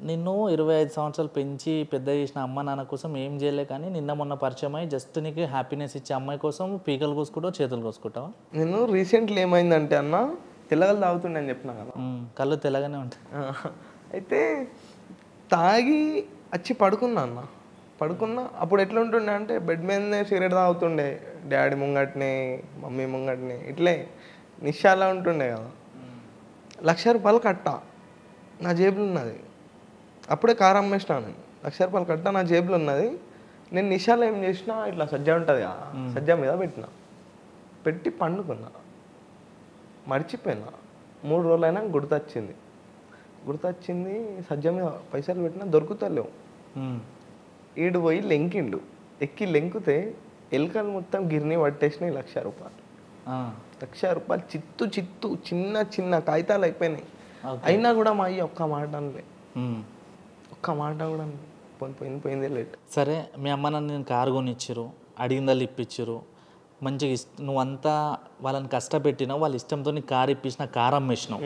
నిన్ను 25 సంవత్సరాలు పెంచి పెద్ద చేసిన అమ్మ నాన్న కోసం ఏం చేయలే, కానీ నిన్న మొన్న పరిచయం అయ్యి జస్ట్ నీకు హ్యాపీనెస్ ఇచ్చే అమ్మాయి కోసం పీకలు కోసుకుంటావు, చేతులు కోసుకుంటావా? నేను రీసెంట్లీ ఏమైందంటే అన్న, తెల్లగలు తాగుతుండే అని చెప్పినా కదా. కళ్ళు తెల్లగానే ఉంటాయి. అయితే తాగి వచ్చి పడుకున్నా అన్న. పడుకున్నా అప్పుడు ఎట్లా ఉంటుండే అంటే, బెడ్ మీదనే సిగరెట్ తాగుతుండే, డాడీ ముంగట్నే, మమ్మీ ముంగట్నే, ఇట్లే నిషాలా ఉంటుండే కదా. ₹1,00,000 కట్ట నా జేబులో ఉన్నది. అప్పుడే కారు అమ్మేసినా నేను. ₹1,00,000 కట్ట నా జేబులో ఉన్నది. నేను నిషాలో ఏం చేసినా, ఇట్లా సజ్జ ఉంటుంది కదా, సజ్జ మీద పెట్టిన, పెట్టి పండుకున్నా. మర్చిపోయినా. 3 రోజులైనా గుర్తొచ్చింది. సజ్జ మీద పైసలు పెట్టినా దొరుకుతలేవు. ఈడు పోయి లెంకిండు, ఎక్కి లెంకితే ఎలుకలు మొత్తం గిర్ని పట్టేసినాయి. ₹1,00,000. ₹1,00,000 చిత్తు చిన్న చిన్న కాగితాలు అయిపోయినాయి. అయినా కూడా మా అయ్య ఒక్క మాట అనలే, ఒక్క మాట కూడా పోయిందే లేట్. సరే, మీ అమ్మ నాన్న నేను కారు కొనిచ్చారు, అడిగిందల్లు ఇప్పించారు, మంచిగా నువ్వంతా వాళ్ళని కష్టపెట్టినావు, వాళ్ళ ఇష్టంతో నీ కారు ఇప్పించిన, కారు అమ్మేసినావు.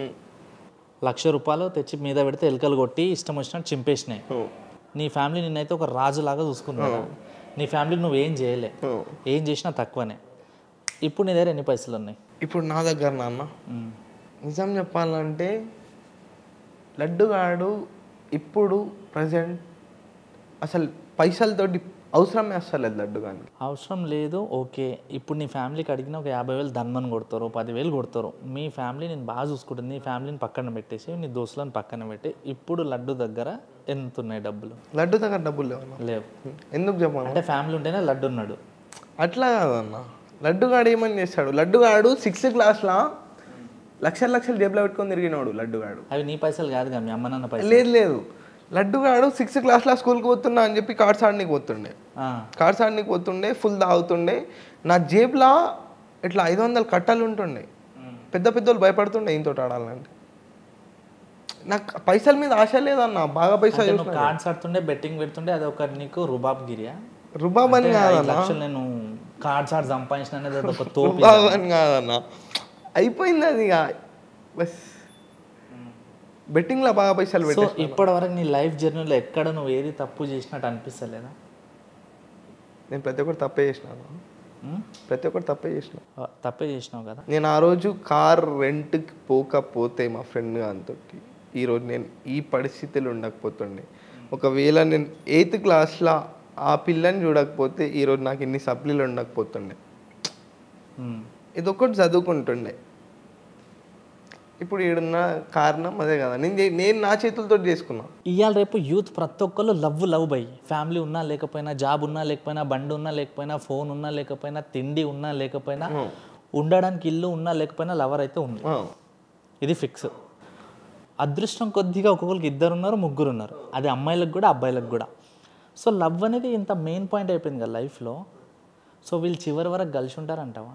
₹1,00,000 తెచ్చి మీద పెడితే ఎలుకలు కొట్టి ఇష్టం వచ్చినట్టు చింపేసినాయి. నీ ఫ్యామిలీ నిన్నైతే ఒక రాజులాగా చూసుకున్నావు. నీ ఫ్యామిలీకి నువ్వేం చేయలే, ఏం చేసినా తక్కువనే. ఇప్పుడు నీ దగ్గర ఎన్ని పైసలు ఉన్నాయి? ఇప్పుడు నా దగ్గర నాన్న నిజం చెప్పాలంటే, లడ్డుగాడు ఇప్పుడు ప్రజెంట్ అసలు పైసలతోటి అవసరమే వస్తలేదు లడ్డుగాడికి. అవసరం లేదు, ఓకే. ఇప్పుడు నీ ఫ్యామిలీకి అడిగిన ఒక 50,000 ధన్మని కొడతారు, 10,000 కొడతారు. మీ ఫ్యామిలీ నేను బాగా చూసుకుంటుంది, నీ ఫ్యామిలీని పక్కన పెట్టేసి నీ దోస్తులను పక్కన పెట్టి ఇప్పుడు లడ్డు దగ్గర ఎంత ఉన్నాయి డబ్బులు? లడ్డు దగ్గర డబ్బులు లేవు. ఎందుకు చెప్పాను అంటే ఫ్యామిలీ ఉంటేనే లడ్డు ఉన్నాడు. అట్లా కాదన్న, లడ్డుగాడు ఏమని చేస్తాడు? లడ్డుగాడు 6th క్లాస్లో లక్షలు జేబులో పెట్టుకొని తిరిగినాడు లడ్డుగాడు. అవి నీ పైసలు కాదు కదా, మీ అమ్మ నాన్న పైసలు. లేదు, లడ్డుగాడు 6th క్లాస్లో స్కూల్కి పోతున్నా అని చెప్పి కార్డ్స్ ఆడనీకి పోతుండే, ఫుల్ తాగుతుండే. నా జేబులో ఇట్లా 500 కట్టలు ఉంటుండే. పెద్ద పెద్దోళ్ళు భయపడుతుండే ఇంతో ఆడాలంటే. నాకు పైసల మీద ఆశ లేదన్న, బాగా పైసలు. కార్డ్స్ ఆడుతుండే, బెట్టింగ్ పెడుతుండే, అది ఒక నీకు రుబాబ్ గిరియా? రుబాబ్ అని కాదన్న, నేను కార్డ్స్ ఆడి సంపాదించిన అనేది ఒక రుబాబ్ అని కాదన్న, అయిపోయింది అది. బస్ బెట్టింగ్లో బాగా పైసలు పెట్టి. ఇప్పటి వరకు నీ లైఫ్ జర్నీలో ఎక్కడ నువ్వు ఏది తప్పు చేసినట్టు అనిపిస్తలేదా? నేను ప్రతి ఒక్కటి తప్పే చేసినాను. తప్పే చేసినావు కదా. నేను ఆ రోజు కార్ రెంట్కి పోకపోతే మా ఫ్రెండ్ అంతా ఈరోజు నేను ఈ పరిస్థితులు ఉండకపోతుండే. ఒకవేళ నేను 8th క్లాస్లో ఆ పిల్లని చూడకపోతే ఈరోజు నాకు ఇన్ని సప్లీలు ఉండకపోతుండే. ఇదొకటి చదువుకుంటుండే. ఇప్పుడు ఈడున్న కారణం అదే కదా, నేను నా చేతులతో చేసుకున్నా. ఇవాళ రేపు యూత్ ప్రతి ఒక్కళ్ళు లవ్ బై. ఫ్యామిలీ ఉన్నా లేకపోయినా, జాబ్ ఉన్నా లేకపోయినా, బండి ఉన్నా లేకపోయినా, ఫోన్ ఉన్నా లేకపోయినా, తిండి ఉన్నా లేకపోయినా, ఉండడానికి ఇల్లు ఉన్నా లేకపోయినా లవర్ అయితే ఉంది. ఇది ఫిక్స్. అదృష్టం కొద్దిగా ఒక్కొక్కరికి 2 ఉన్నారు, 3 ఉన్నారు. అది అమ్మాయిలకు కూడా అబ్బాయిలకు కూడా. సో లవ్ అనేది ఇంత మెయిన్ పాయింట్ అయిపోయింది కదా లైఫ్లో. సో వీళ్ళు చివరి వరకు కలిసి ఉంటారంటావా?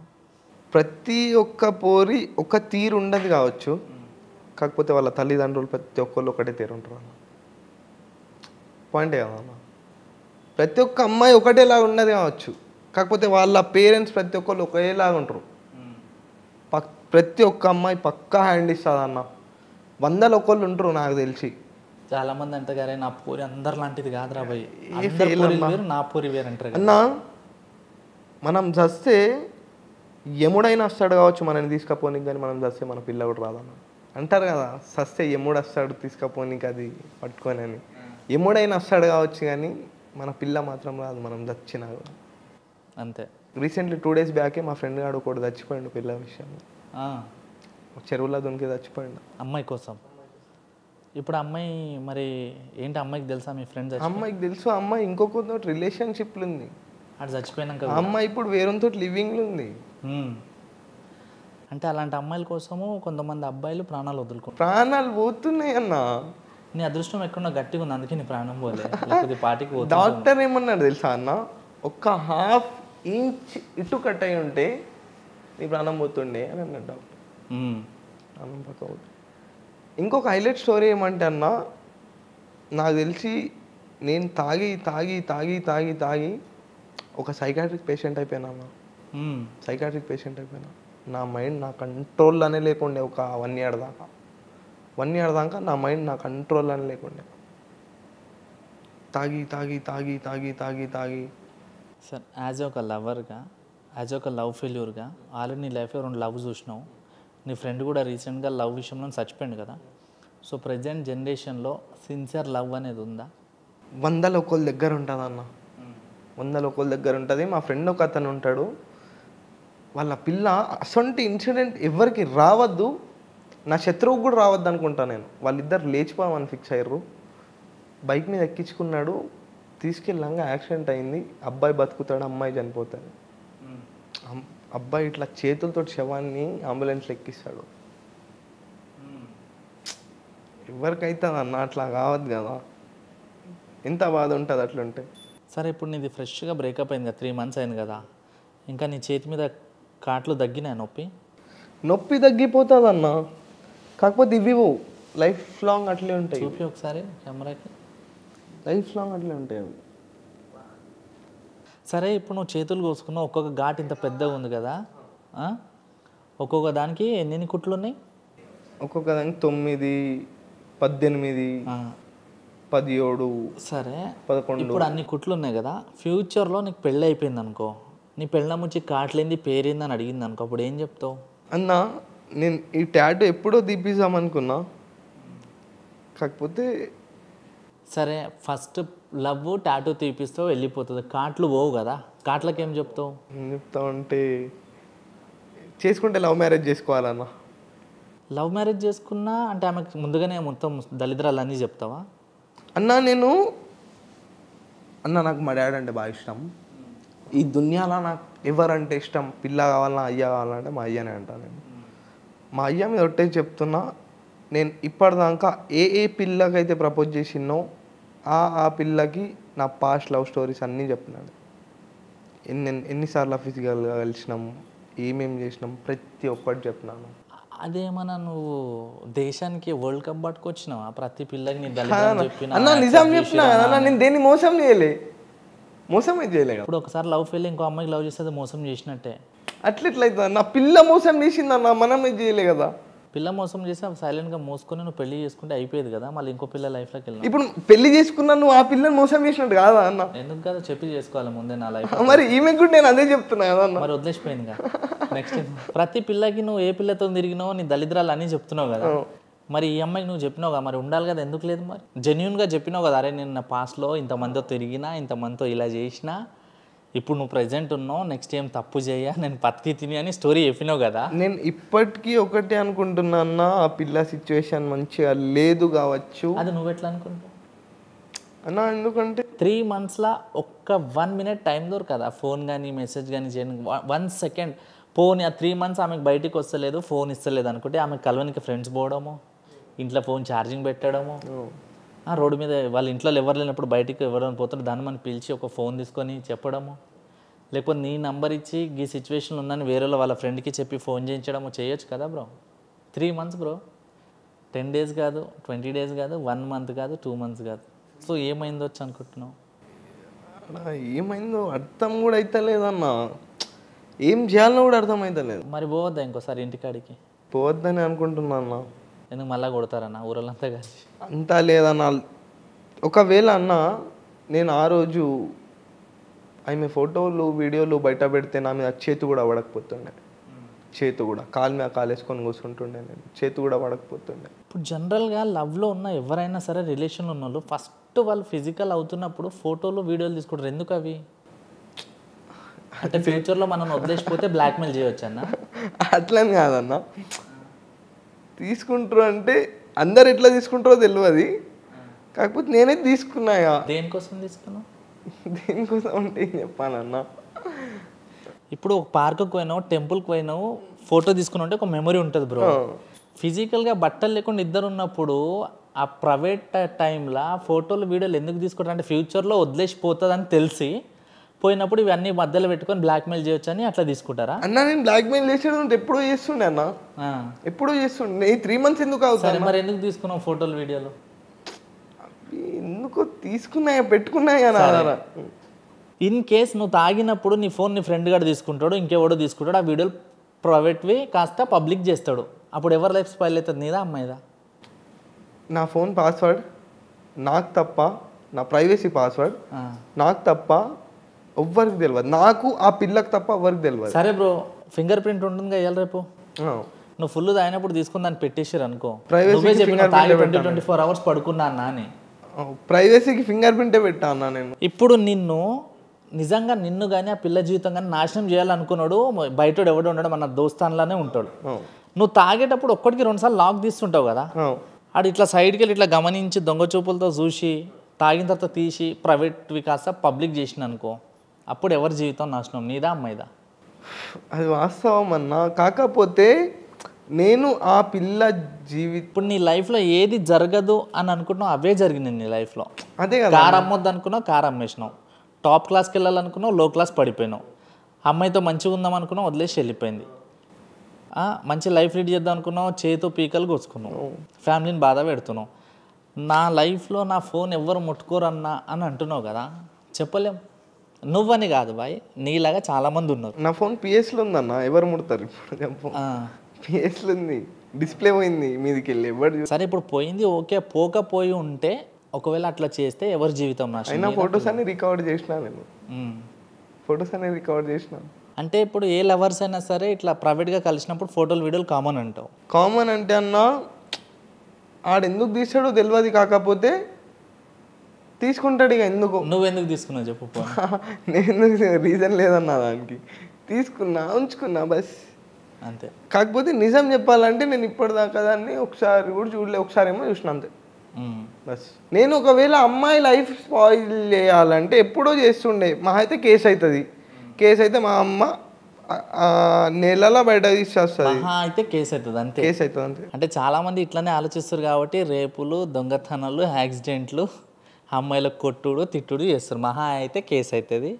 ప్రతి ఒక్క పోరి ఒక తీరు ఉండదు కావచ్చు, కాకపోతే వాళ్ళ తల్లిదండ్రులు ప్రతి ఒక్కళ్ళు ఒకటే తీరు ఉంటారు అన్న. పాయింటే కదా అన్న. ప్రతి ఒక్క అమ్మాయి ఒకటేలా ఉండదు కావచ్చు, కాకపోతే వాళ్ళ పేరెంట్స్ ప్రతి ఒక్కళ్ళు ఒకేలాగా ఉంటారు. ప్రతి ఒక్క అమ్మాయి పక్కా హ్యాండ్ ఇస్తుంది అన్న. 100 ఒకళ్ళు ఉంటారు నాకు తెలిసి. చాలా మంది అంటారు గారే నా పూరి అందరు లాంటిది కాదురా భయ్, అందరి పూరీలు వేరు నా పూరి వేరు అంటారు అన్న. మనం చస్తే యముడైనా వస్తాడు కావచ్చు మనని తీసుకపోనికి, కానీ మనం చస్తే మన పిల్ల కూడా రాదన్న అంటారు కదా. చస్తే యముడు వస్తాడు తీసుకపోనికి అది పట్టుకొని అని. యముడైనా వస్తాడు కావచ్చు కానీ మన పిల్ల మాత్రం రాదు మనం చచ్చినా కూడా. అంతే. రీసెంట్లీ 2 days బ్యాకే మా ఫ్రెండ్ గాడు ఒకటి చచ్చిపోయాడు పిల్ల విషయంలో. చెరువులో దునికి చచ్చిపోయాడు అమ్మాయి కోసం. ఇప్పుడు అమ్మాయి మరి ఏంటి, అమ్మాయికి తెలుసా మీ ఫ్రెండ్స్? అమ్మాయికి తెలుసు. అమ్మాయి ఇంకొకరితో రిలేషన్షిప్లు ఉంది. అది చచ్చిపోయినాక అమ్మాయి ఇప్పుడు వేరేతో లివింగ్లో ఉంది. అంటే అలాంటి అమ్మాయిల కోసము కొంతమంది అబ్బాయిలు ప్రాణాలు వదులుకుంటారు. ప్రాణాలు పోతున్నాయి అన్న. నీ అదృష్టం ఎక్కడో గట్టిగా ఉంది, అందుకే నీ ప్రాణం పోలే, లేకపోతే పాటికి పోతుంది. డాక్టర్ ఏమన్నాడు తెలుసా అన్న, ఒక్క 1/2 ఇంచ్ ఇటు కట్ అయి ఉంటే నీ ప్రాణం పోతుండే అని అన్నాడు డాక్టర్. ప్రాణం పక్క పోతుంది. ఇంకొక హైలైట్ స్టోరీ ఏమంటే అన్న, నాకు తెలిసి నేను తాగి తాగి తాగి తాగి తాగి ఒక సైకాట్రిక్ పేషెంట్ అయిపోయినా అన్న. సైకాట్రిక్ పేషెంట్ అయిపోయినా. నా మైండ్ నా కంట్రోల్లోనే లేకుండే ఒక 1 year దాకా. 1 year దాకా నా మైండ్ నా కంట్రోల్లోనే లేకుండే. తాగి తాగి తాగి తాగి తాగి తాగి. సార్, యాజ్ ఒక లవర్గా, యాజ్ ఒక లవ్ ఫెయిల్యూర్గా ఆల్రెడీ నీ లైఫ్లో 2 లవ్ చూసినావు. నీ ఫ్రెండ్ కూడా రీసెంట్గా లవ్ విషయంలో చచ్చిపోయింది కదా. సో ప్రజెంట్ జనరేషన్లో సిన్సియర్ లవ్ అనేది ఉందా? 100 ఒకళ్ళ దగ్గర ఉంటుంది అన్న. 100 ఒకళ్ళ దగ్గర ఉంటుంది. మా ఫ్రెండ్ ఒక అతను ఉంటాడు, వాళ్ళ పిల్ల అసొంటి ఇన్సిడెంట్ ఎవరికి రావద్దు, నా శత్రువుకు కూడా రావద్దు అనుకుంటా నేను. వాళ్ళిద్దరు లేచిపోమని ఫిక్స్ అయ్యారు. బైక్ మీద ఎక్కించుకున్నాడు, తీసుకెళ్ళాక యాక్సిడెంట్ అయింది. అబ్బాయి బతుకుతాడు, అమ్మాయి చనిపోతాడు. అబ్బాయి ఇట్లా చేతులతో శవాన్ని అంబులెన్స్లో ఎక్కిస్తాడు. ఎవరికైతే అన్న అట్లా కావద్దు కదా. ఎంత బాధ ఉంటుంది అట్లుంటే. సరే, ఇప్పుడు నీది ఫ్రెష్గా బ్రేకప్ అయింది కదా, 3 months అయింది కదా, ఇంకా నీ చేతి మీద కాట్లు తగ్గినాయి? నొప్పి తగ్గిపోతుంది అన్న, కాకపోతే ఇవి లైఫ్ లాంగ్ అట్లే ఉంటాయి. చూపి ఒకసారి కెమెరాకి. లైఫ్ లాంగ్ అట్లే ఉంటాయి అవి. సరే, ఇప్పుడు నువ్వు చేతులు కోసుకున్నావు, ఒక్కొక్క ఘాట్ ఇంత పెద్దగా ఉంది కదా, ఒక్కొక్క దానికి ఎన్ని కుట్లు ఉన్నాయి? ఒక్కొక్క దానికి 9, 18, 17. సరే, 11. ఇప్పుడు అన్ని కుట్లు ఉన్నాయి కదా, ఫ్యూచర్లో నీకు పెళ్ళి అయిపోయింది అనుకో, నీ పెళ్ళం వచ్చి కాట్లేంది పేరేంది అని అడిగింది అనుకో, అప్పుడు ఏం చెప్తావు? అన్న, నేను ఈ టాటూ ఎప్పుడో తీపిద్దామనుకున్నా, కాకపోతే సరే, ఫస్ట్ లవ్ టాటూ తీపిస్తావు వెళ్ళిపోతుంది, కాట్లు పోవు కదా, కాట్లకి ఏం చెప్తావు? ఏం చెప్తావు అంటే, చేసుకుంటే లవ్ మ్యారేజ్ చేసుకోవాలన్న. లవ్ మ్యారేజ్ చేసుకున్నా అంటే ఆమెకు ముందుగానే మొత్తం దళిద్రాలు అన్నీ చెప్తావా? నాకు మా డాడీ అంటే బాగా ఇష్టం. ఈ దునియాలో నాకు ఎవరంటే ఇష్టం, పిల్ల కావాలన్నా అయ్య కావాలంటే మా అయ్యనే అంటాను నేను. మా అయ్య మీద ఒట్టే చెప్తున్నా, నేను ఇప్పటిదాకా ఏ పిల్లకైతే ప్రపోజ్ చేసినో ఆ పిల్లకి నా పాస్ట్ లవ్ స్టోరీస్ అన్నీ చెప్పినాడు. ఎన్నిసార్లు ఫిజికల్గా కలిసినాం, ఏమేమి చేసినాం, ప్రతి ఒక్కటి చెప్పినాను. అదేమన్నా నువ్వు దేశానికి వరల్డ్ కప్ పట్టుకొచ్చినావా? ప్రతి పిల్లకి నీ దళిద్రం చెప్పినా? అన్న నిజం చెప్పినా అన్న, నేను దేన్ని మోసం చేయలే, మోసమే చేయలేదు. ఇప్పుడు ఒకసారి లవ్ ఫెయిల్ ఇంకో అమ్మాయికి లవ్ చేస్తే మోసం చేసినట్టే. అట్లెట్లయితే నా పిల్ల మోసం చేసిందన్న, మనమే చేయలే కదా. పిల్ల మోసం చేసి సైలెంట్గా మోసుకొని నువ్వు పెళ్లి చేసుకుంటే అయిపోయేది కదా, మళ్ళీ ఇంకో పిల్ల లైఫ్లోకి వెళ్ళి. ఇప్పుడు పెళ్లి చేసుకున్నా నువ్వు ఆ పిల్లని మోసం చేసినట్టు కాదా అన్న? ఎందుకు కదా చెప్పి చేసుకోవాలి ముందే నా లైఫ్. మరి ఈమె కూడా నేను అదే చెప్తున్నా కదా అన్న. మరి వదిలేసిపోయింది కదా. నెక్స్ట్ ప్రతి పిల్లకి నువ్వు ఏ పిల్లతో తిరిగినావు, నీ దళిద్రాలు అన్నీ చెప్తున్నావు కదా, మరి ఈ అమ్మాయికి నువ్వు చెప్పినావు కదా, మరి ఉండాలి కదా, ఎందుకు లేదు? మరి జెన్యున్గా చెప్పినావు కదా, అరే నేను నా పాస్ట్లో ఇంతమందితో తిరిగినా, ఇంతమందితో ఇలా చేసినా, ఇప్పుడు నువ్వు ప్రజెంట్ ఉన్నావు, నెక్స్ట్ ఏం తప్పు చేయ, నేను పత్తి తిని అని స్టోరీ చెప్పినావు కదా. నేను ఇప్పటికీ ఒకటే అనుకుంటున్నా అన్న, ఆ పిల్ల సిచ్యువేషన్ మంచిగా లేదు కావచ్చు అది నువ్వు ఎట్లా అనుకుంటావు అన్న. ఎందుకంటే 3 monthsలో ఒక్క 1 minute టైం దొరకదా ఫోన్ కానీ మెసేజ్ కానీ చేయడానికి? 1 second ఫోన్. ఆ 3 months ఆమెకు బయటికి వస్తలేదు, ఫోన్ ఇస్తలేదు అనుకుంటే ఆమె కలవనికి ఫ్రెండ్స్ పోవడము, ఇంట్లో ఫోన్ ఛార్జింగ్ పెట్టడము, రోడ్డు మీద వాళ్ళ ఇంట్లో ఎవరు లేనప్పుడు బయటికి ఎవరైనా పోతారు దాన్ని మనం పిలిచి ఒక ఫోన్ తీసుకొని చెప్పడము, లేకపోతే నీ నంబర్ ఇచ్చి ఈ సిచ్యువేషన్లో ఉందని వేరే వాళ్ళ ఫ్రెండ్కి చెప్పి ఫోన్ చేయించడము చేయొచ్చు కదా బ్రో. 3 months బ్రో, 10 days కాదు, 20 days కాదు, 1 month కాదు, 2 months కాదు. సో ఏమైందో వచ్చి అనుకుంటున్నావు? ఏమైందో అర్థం కూడా అవుతలేదన్న, ఏం చేయాలో కూడా అర్థం అవుతలేదు. మరి పోవద్దా ఇంకోసారి ఇంటికాడికి? పోవద్దని అనుకుంటున్నా అన్న. ఎందుకు మళ్ళీ కొడతారన్న ఊరలంతా కలిసి? అంతా లేదన్న. ఒకవేళ అన్న నేను ఆ రోజు ఆమె ఫోటోలు వీడియోలు బయట పెడితే నా మీద చేతు కూడా పడకపోతుండే, చేతు కూడా కాలు మీద కాలు వేసుకొని కూర్చుంటుండే, నేను చేతు కూడా పడకపోతుండే. ఇప్పుడు జనరల్గా లవ్లో ఉన్న ఎవరైనా సరే రిలేషన్లో ఉన్న వాళ్ళు ఫస్ట్ వాళ్ళు ఫిజికల్ అవుతున్నప్పుడు ఫోటోలు వీడియోలు తీసుకుంటారు. ఎందుకు అవి? అంటే ఫ్యూచర్లో మనం వదిలేసిపోతే బ్లాక్మెయిల్ చేయవచ్చు అన్న? అట్లని కాదన్న, తీసుకుంటారు అంటే అందరు ఎట్లా తీసుకుంటారో తెలియదు, కాకపోతే నేనే తీసుకున్నాయా. దేనికోసం తీసుకున్నావు? దేనికోసం అంటే ఏం చెప్పానన్న. ఇప్పుడు ఒక పార్క్కి పోయినావు, టెంపుల్కి పోయినావు, ఫోటో తీసుకుని ఉంటే ఒక మెమరీ ఉంటుంది బ్రో. ఫిజికల్గా బట్టలు లేకుండా ఇద్దరు ఉన్నప్పుడు ఆ ప్రైవేట్ టైంలో ఫోటోలు వీడియోలు ఎందుకు తీసుకుంటారు అంటే ఫ్యూచర్లో వదిలేసిపోతుంది అని తెలిసి పోయినప్పుడు ఇవన్నీ మధ్యలో పెట్టుకొని బ్లాక్మెయిల్ చేయొచ్చు అని అట్లా తీసుకుంటారా? అన్న నేను బ్లాక్మెయిల్ చేసేది ఎప్పుడో చేస్తుండే అన్న, ఎప్పుడో చేస్తుండే. 3 months ఎందుకు అవుతుంది? మరి ఎందుకు తీసుకున్నావు ఫోటోలు వీడియోలు? ఎందుకో తీసుకున్నాయా, పెట్టుకున్నాయా. ఇన్ కేస్ నువ్వు తాగినప్పుడు నీ ఫోన్ నీ ఫ్రెండ్ గారు తీసుకుంటాడు, ఇంకెవడో తీసుకుంటాడు, ఆ వీడియోలు ప్రైవేట్వి కాస్త పబ్లిక్ చేస్తాడు, అప్పుడు ఎవరి లైఫ్ స్పాయిల్ అవుతుంది, నీదా అమ్మాయిదా? నా ఫోన్ పాస్వర్డ్ నాకు తప్ప, నా ప్రైవసీ పాస్వర్డ్ నాకు తప్ప ఎవ్వరికి తెలియదు, నాకు ఆ పిల్లకి తప్ప ఎవరికి తెలియదు. సరే బ్రో, ఫింగర్ ప్రింట్ ఉంటుంది కదా రేపు, నువ్వు ఫుల్ తాగినప్పుడు తీసుకుని దాన్ని పెట్టేసారు అనుకో, 24 hours పడుకున్నా అన్నా అని ప్రైవసీకి ఫింగర్ ప్రింటే పెట్టా అన్నా నేను. ఇప్పుడు నిజంగా నిన్ను కానీ ఆ పిల్ల జీవితం కానీ నాశనం చేయాలనుకున్నాడు బయట ఎవడో ఉండడు, మన దోస్తాన్లానే ఉంటాడు. నువ్వు తాగేటప్పుడు ఒక్కడికి 2 సార్లు లాక్ తీస్తుంటావు కదా, ఆడు ఇట్లా సైడ్కి వెళ్ళి ఇట్లా గమనించి దొంగ చూపులతో చూసి తాగిన తర్వాత తీసి ప్రైవేట్వి కాస్త పబ్లిక్ చేసిన అనుకో, అప్పుడు ఎవరి జీవితం నాశనం, నీదా అమ్మాయిదా? అది వాస్తవం అన్నా, కాకపోతే నేను ఆ పిల్ల ఇప్పుడు నీ లైఫ్లో ఏది జరగదు అని అనుకుంటున్నావు అవే జరిగినాయి నీ లైఫ్లో. అదే కదా, కార్ అమ్మొద్దు అనుకున్నావు, కార్ అమ్మేసినావు, టాప్ క్లాస్కి వెళ్ళాలనుకున్నావు, లో క్లాస్ పడిపోయినావు, అమ్మాయితో మంచిగా ఉందాం అనుకున్నావు, వదిలేసి వెళ్ళిపోయింది, మంచి లైఫ్ లీడ్ చేద్దాం అనుకున్నావు, చేతితో పీకలు కోసుకున్నావు, ఫ్యామిలీని బాధ పెడుతున్నావు. నా లైఫ్లో నా ఫోన్ ఎవ్వరు ముట్టుకోరన్నా అని అంటున్నావు కదా, చెప్పలేం. నువ్వని కాదు బాయ్, నీలాగా చాలామంది ఉన్నారు. నా ఫోన్ పిఎస్లో ఉందన్న, ఎవరు ముడతారు? ఇప్పుడు పిఎస్లో ఉంది, డిస్ప్లే పోయింది మీదకి వెళ్ళి ఎవరు. సరే ఇప్పుడు పోయింది ఓకే, పోకపోయి ఉంటే ఒకవేళ అట్లా చేస్తే ఎవరి జీవితం నాశనం? అయినా ఫొటోస్ అన్ని రికవర్ చేసిన నేను, ఫొటోస్ అన్ని రికవర్ చేసిన. అంటే ఇప్పుడు ఏ లవర్స్ అయినా సరే ఇట్లా ప్రైవేట్గా కలిసినప్పుడు ఫోటోలు వీడియోలు కామన్ అంటావు? కామన్ అంటే అన్న ఆడెందుకు తీసాడో తెలియదు, కాకపోతే తీసుకుంటాడు ఇక. ఎందుకు నువ్వెందుకు తీసుకున్నావు చెప్పు? నేను రీజన్ లేదన్నా దానికి, తీసుకున్నా ఉంచుకున్నా బస్ అంతే. కాకపోతే నిజం చెప్పాలంటే నేను ఇప్పటిదాకా దాన్ని ఒకసారి కూడా చూడలే, ఒకసారి ఏమో చూసిన అంతే బస్. నేను ఒకవేళ అమ్మాయి లైఫ్ స్పాయిల్ చేయాలంటే ఎప్పుడో చేస్తుండే, మా అయితే కేసు అవుతుంది, కేసు అయితే మా అమ్మ నెలలో బయట తీసేస్తుంది, అయితే కేసు అవుతుంది అంతే, కేసు అవుతుంది అంతే. అంటే చాలామంది ఇట్లానే ఆలోచిస్తారు కాబట్టి రేపులు, దొంగతనాలు, యాక్సిడెంట్లు, అమ్మాయిలకు కొట్టుడు తిట్టుడు చేస్తారు. మహా అయితే కేసు అవుతుంది,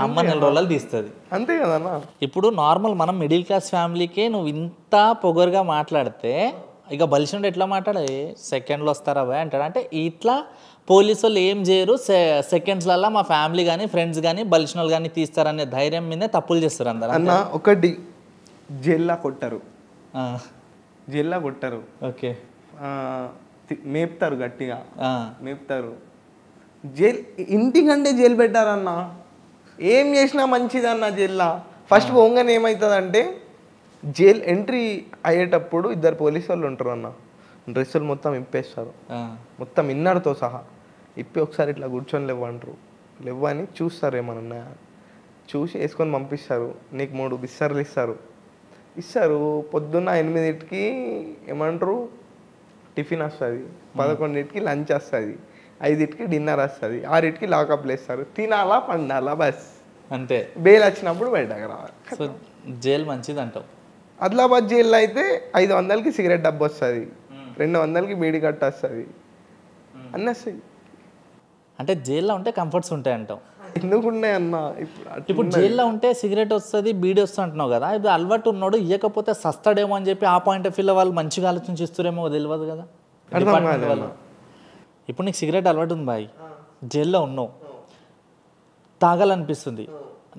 అమ్మ 4 రోజులు తీస్తుంది, అంతే కదన్నా. ఇప్పుడు నార్మల్ మనం మిడిల్ క్లాస్ ఫ్యామిలీకే నువ్వు ఇంత పొగరుగా మాట్లాడితే ఇక బలిసినట్టు ఎట్లా మాట్లాడాలి? సెకండ్లో వస్తారా బాయ్ అంటాడు. అంటే ఇట్లా పోలీసు వాళ్ళు ఏం చేయరు, సెకండ్స్లలో మా ఫ్యామిలీ కానీ ఫ్రెండ్స్ కానీ బలిసిన వాళ్ళు కానీ తీస్తారనే ధైర్యం మీదే తప్పులు చేస్తారు అందరు. అన్న ఒకటి జైల్లో కొట్టరు, జైల్లో కొట్టరు, ఓకే మేపుతారు, గట్టిగా మేపుతారు. జైలు ఇంటికంటే జైలు పెట్టారన్న, ఏం చేసినా మంచిదన్న జైల్లో. ఫస్ట్ పోగానే ఏమవుతుందంటే జైలు ఎంట్రీ అయ్యేటప్పుడు 2 పోలీసు వాళ్ళు ఉంటారు అన్న, డ్రెస్సులు మొత్తం ఇప్పేస్తారు, మొత్తం ఇన్నర్తో సహా ఇప్పి ఒకసారి ఇట్లా కూర్చొని లేవంటారు, లేవని చూస్తారు ఏమన్నా, చూసి వేసుకొని పంపిస్తారు. నీకు 3 బిస్సర్లు ఇస్తారు. పొద్దున్న 8కి ఏమంటారు టిఫిన్ వస్తుంది, 11కి లంచ్ వస్తుంది, 5కి డిన్నర్ వస్తుంది, 6కి లాకప్లు వేస్తారు. తినాలా పండాలా బస్ అంతే. బెయిల్ వచ్చినప్పుడు బయటకు రావాలి. సో జైలు మంచిది అంటావు. ఆదిలాబాద్ జైల్లో అయితే 500కి సిగరెట్ డబ్బు వస్తుంది, 200కి బీడి కట్ట వస్తుంది, అన్నీ వస్తాయి. అంటే జైల్లో ఉంటే కంఫర్ట్స్ ఉంటాయి అంటావు. ఎందుకున్నాయి అన్న? ఇప్పుడు జైల్లో ఉంటే సిగరెట్ వస్తుంది, బీడీ వస్తుంది అంటున్నావు కదా. ఇప్పుడు అలవాటు ఉన్నాడు ఇవ్వకపోతే సస్తాడేమో అని చెప్పి ఆ పాయింట్ ఆఫ్ వ్యూలో వాళ్ళు మంచిగా ఆలోచించిస్తారేమో తెలియదు కదా డిపార్ట్మెంట్ వాళ్ళు. ఇప్పుడు నీకు సిగరెట్ అలవాటు ఉంది బాయ్, జైల్లో ఉన్నావు, తాగాలనిపిస్తుంది,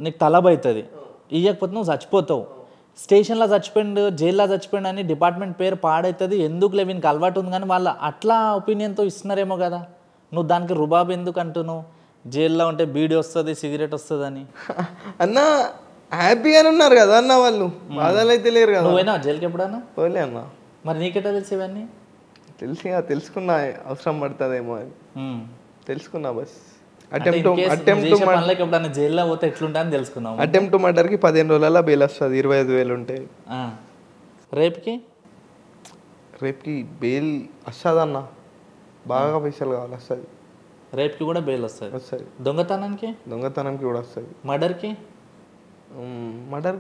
నీకు తలబ్ అవుతుంది, ఇవ్వకపోతే నువ్వు చచ్చిపోతావు. స్టేషన్లో చచ్చిపోయిండు, జైల్లో చచ్చిపోయిండు అని డిపార్ట్మెంట్ పేరు పాడవుతుంది. ఎందుకు వీనికి అలవాటు ఉంది కానీ వాళ్ళు అట్లా ఒపీనియన్తో ఇస్తున్నారేమో కదా. నువ్వు దానికి రుబాబ్ ఎందుకు అంటున్నావు? జైల్లో ఉంటే బీడీ వస్తుంది, సిగరెట్ వస్తుంది అని. అన్న హ్యాపీగానే ఉన్నారు కదా అన్న వాళ్ళు, బాధలు అయితే లేరు కదా. నువ్వైనా జైలుకి ఎప్పుడన్నా పోలే అన్న. మరి నీకెట్టా తెలిసి ఇవన్నీ? తెలుసుకున్నా అవసరం పడుతుందేమో అని తెలుసుకున్నా. బస్ జైల్లో పోతే ఎట్లుంటా అని తెలుసుకున్నావు. అటెంప్ట్ మర్డర్కి 15 రోజులలో బెయిల్ వస్తుంది, 25,000 ఉంటాయి. రేపుకి బెయిల్ వస్తుంది అన్న, బాగా పైసలు కావాలి, వస్తుంది. రేపుకి కూడా బెయిల్ వస్తుంది. దొంగతనానికి కూడా వస్తుంది. మర్డర్కి